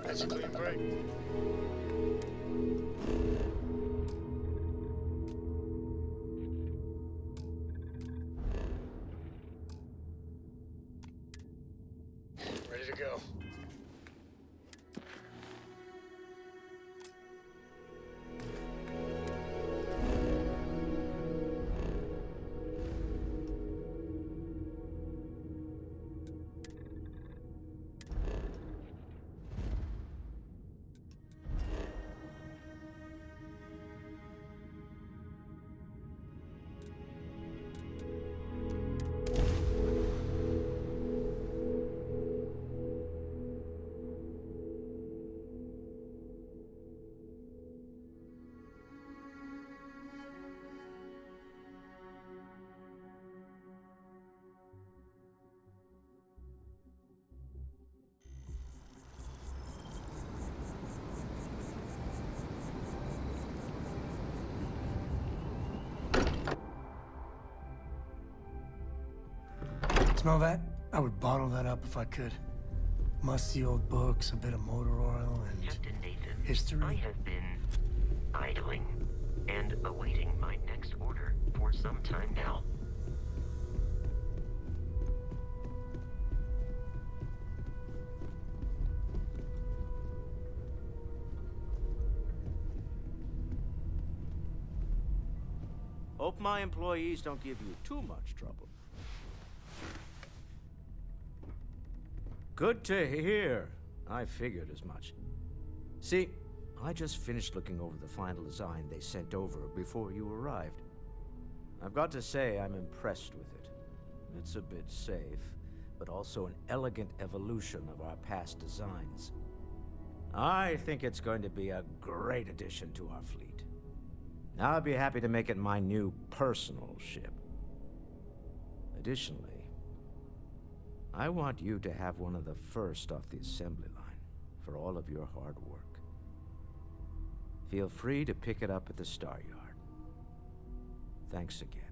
That's a clean break. Ready to go. Smell that? I would bottle that up if I could. Musty old books, a bit of motor oil, and Captain Nathan, history. I have been idling and awaiting my next order for some time now. Hope my employees don't give you too much trouble. Good to hear. I figured as much. See, I just finished looking over the final design they sent over before you arrived. I've got to say I'm impressed with it. It's a bit safe, but also an elegant evolution of our past designs. I think it's going to be a great addition to our fleet. I'll be happy to make it my new personal ship. Additionally, I want you to have one of the first off the assembly line for all of your hard work. Feel free to pick it up at the Star Yard. Thanks again.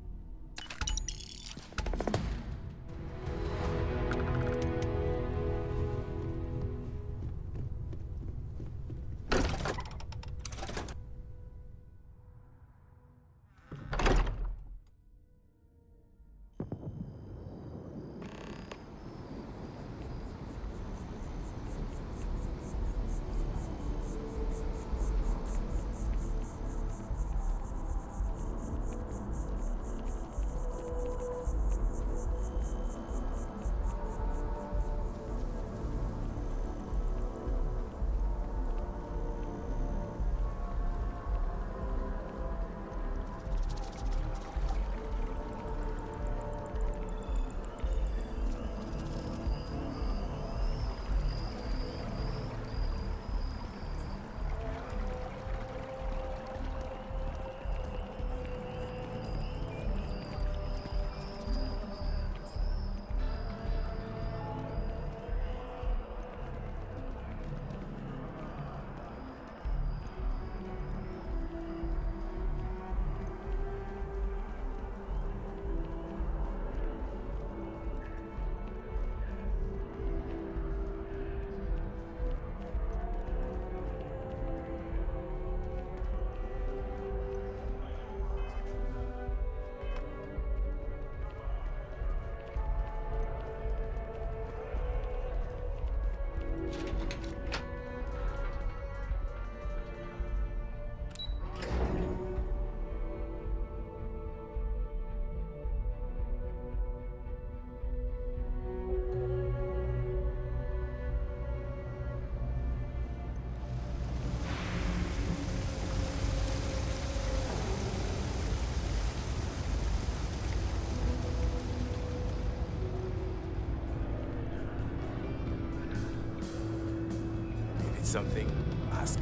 Something, ask.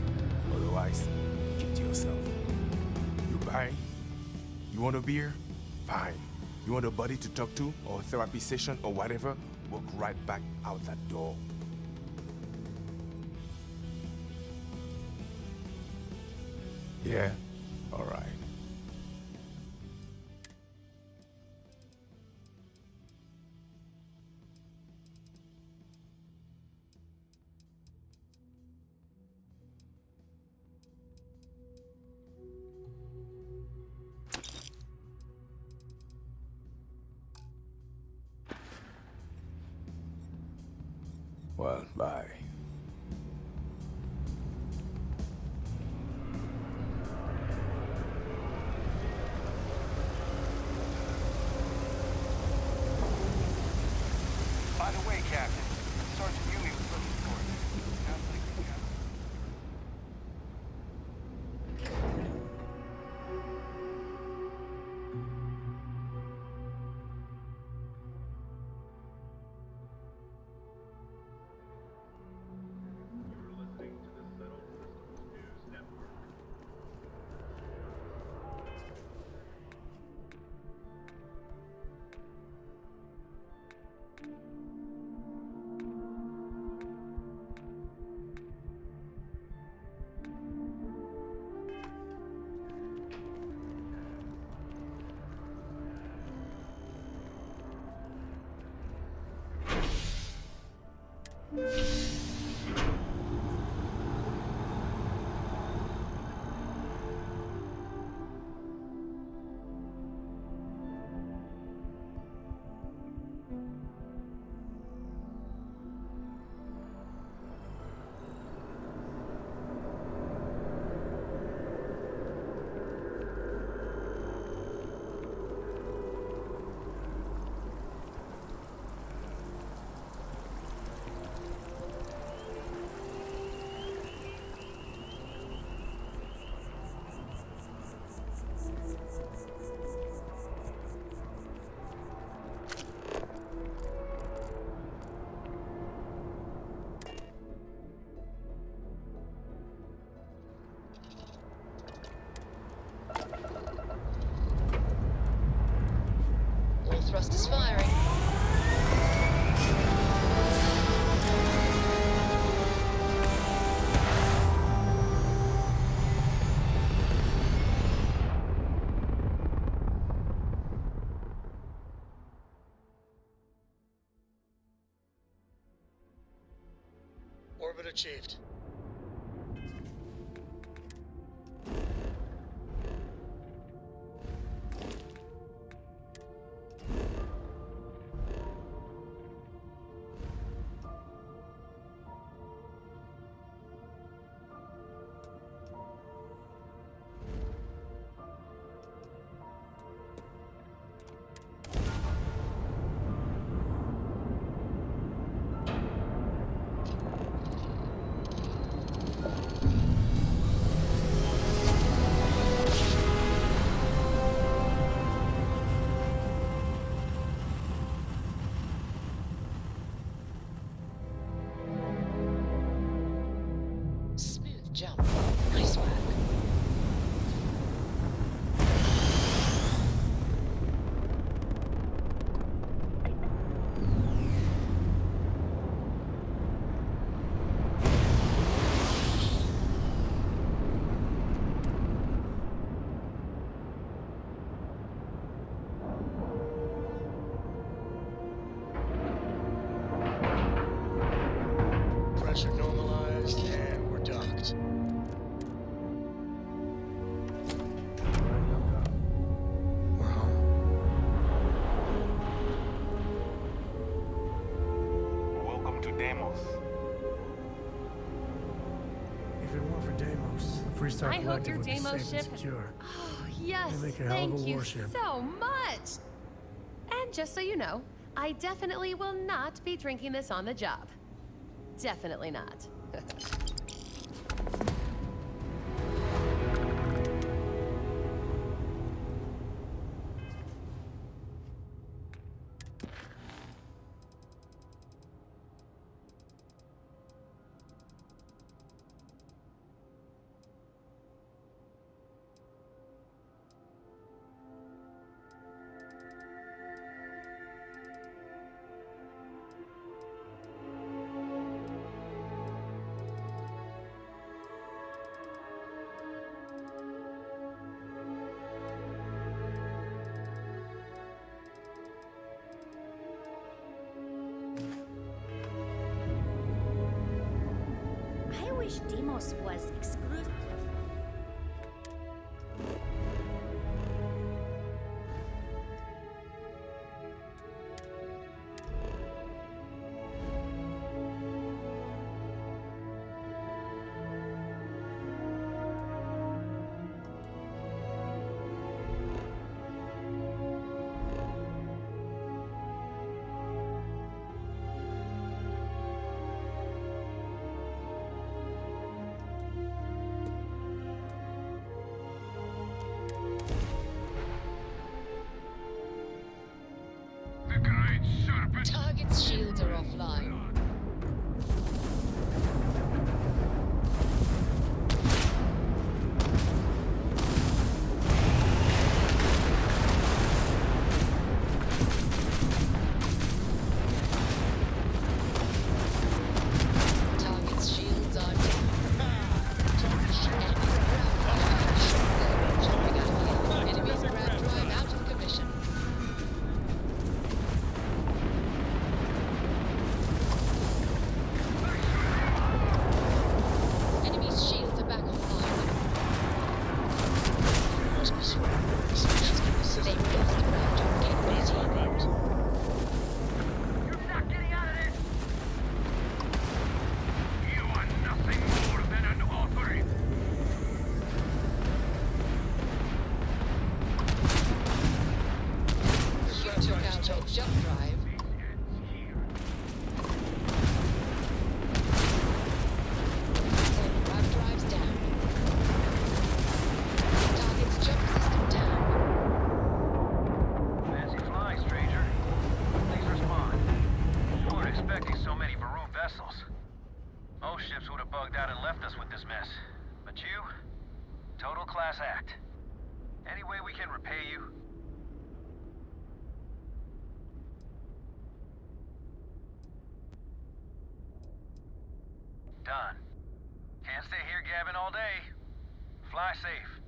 Otherwise, keep to yourself. You buying? You want a beer? Fine. You want a buddy to talk to, or a therapy session, or whatever? Walk right back out that door. Yeah? All right. Well, bye. By the way, Captain, Sergeant Yumi was looking for you. Sounds like we got Target achieved. Smooth jump. Nice work. Pressure normalized, and we're docked. We're home. Welcome to Deimos. If it weren't for Deimos, the Freestar I hope Collective your would be Deimos safe and ship. secure. Oh, yes. They make a hell of Thank a you warship. so much. And just so you know, I definitely will not be drinking this on the job. Definitely not. I wish Demos was exclusive. Target's shields are offline. Target's shields are down. Enemy's grab drive out of commission. Enemy's shields are back online. Must be sweating. They lost ground on Gate 18. You're not getting out of this! You are nothing more than an offering! You took out their jump drive. All grab drives down. Target's jump system down. Fancy flying, stranger. Please respond. We weren't expecting so many Varun vessels. Most ships would have bugged out and left us with this mess. But you? Total class act. Any way we can repay you? Done. Can't stay here gabbing all day. Fly safe.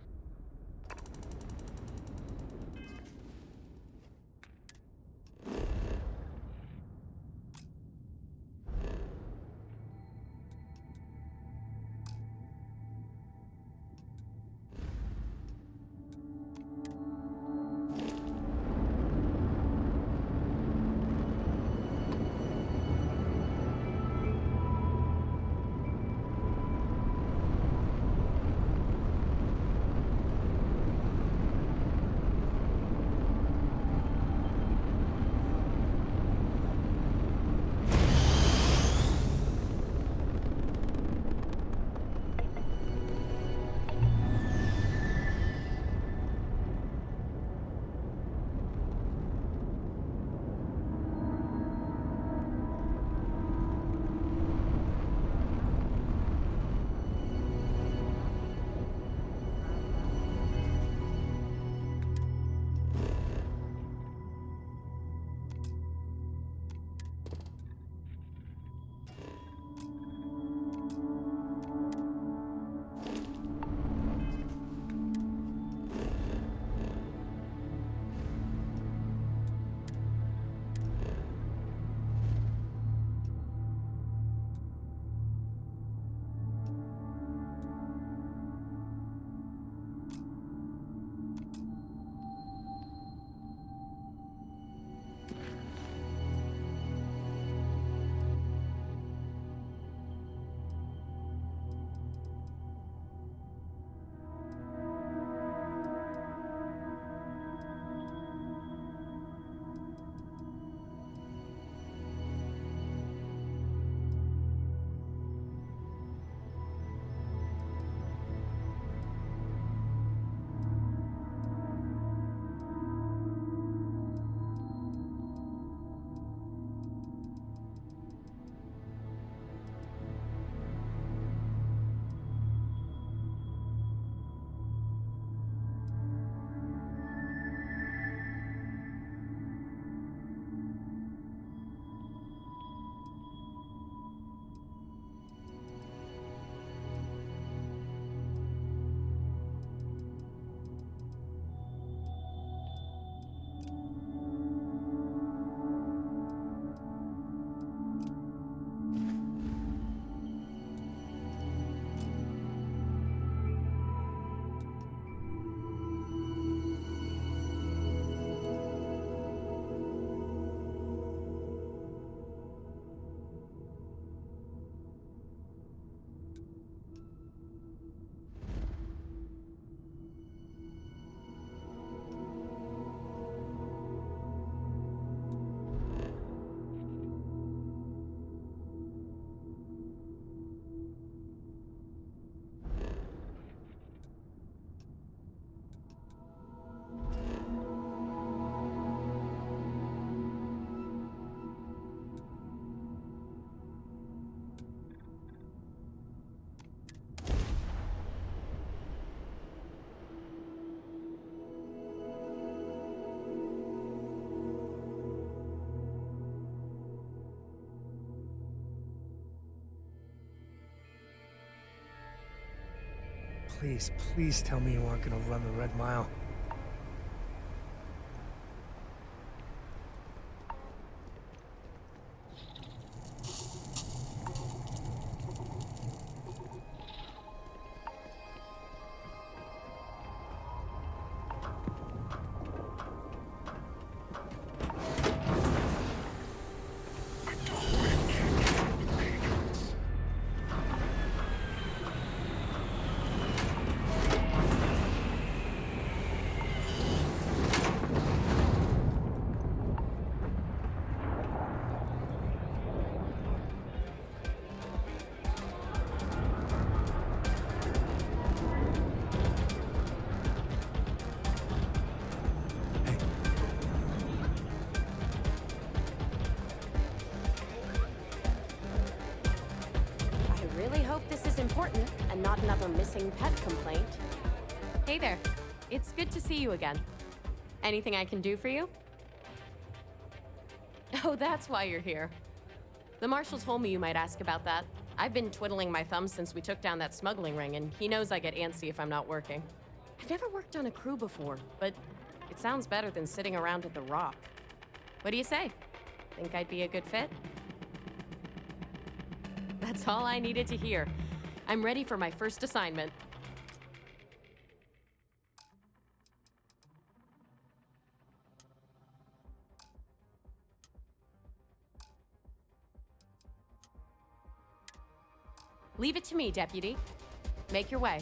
Please, please tell me you aren't gonna run the Red Mile. I really hope this is important and not another missing pet complaint. Hey there. It's good to see you again. Anything I can do for you? Oh, that's why you're here. The marshal told me you might ask about that. I've been twiddling my thumbs since we took down that smuggling ring, and he knows I get antsy if I'm not working. I've never worked on a crew before, but it sounds better than sitting around at the Rock. What do you say? Think I'd be a good fit? That's all I needed to hear. I'm ready for my first assignment. Leave it to me, Deputy. Make your way.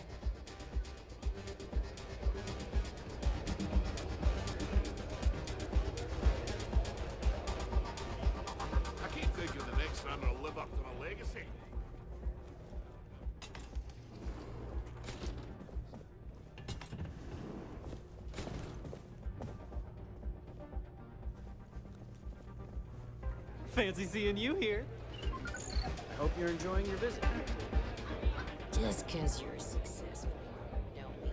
I can't think of the next time I'll live up to my legacy. Fancy seeing you here. I hope you're enjoying your visit. Just 'cause you're successful, don't mean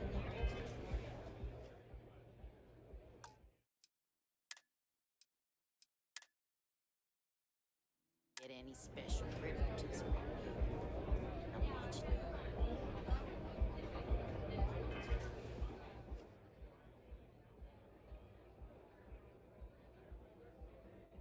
get any special privileges around here. I'm watching you.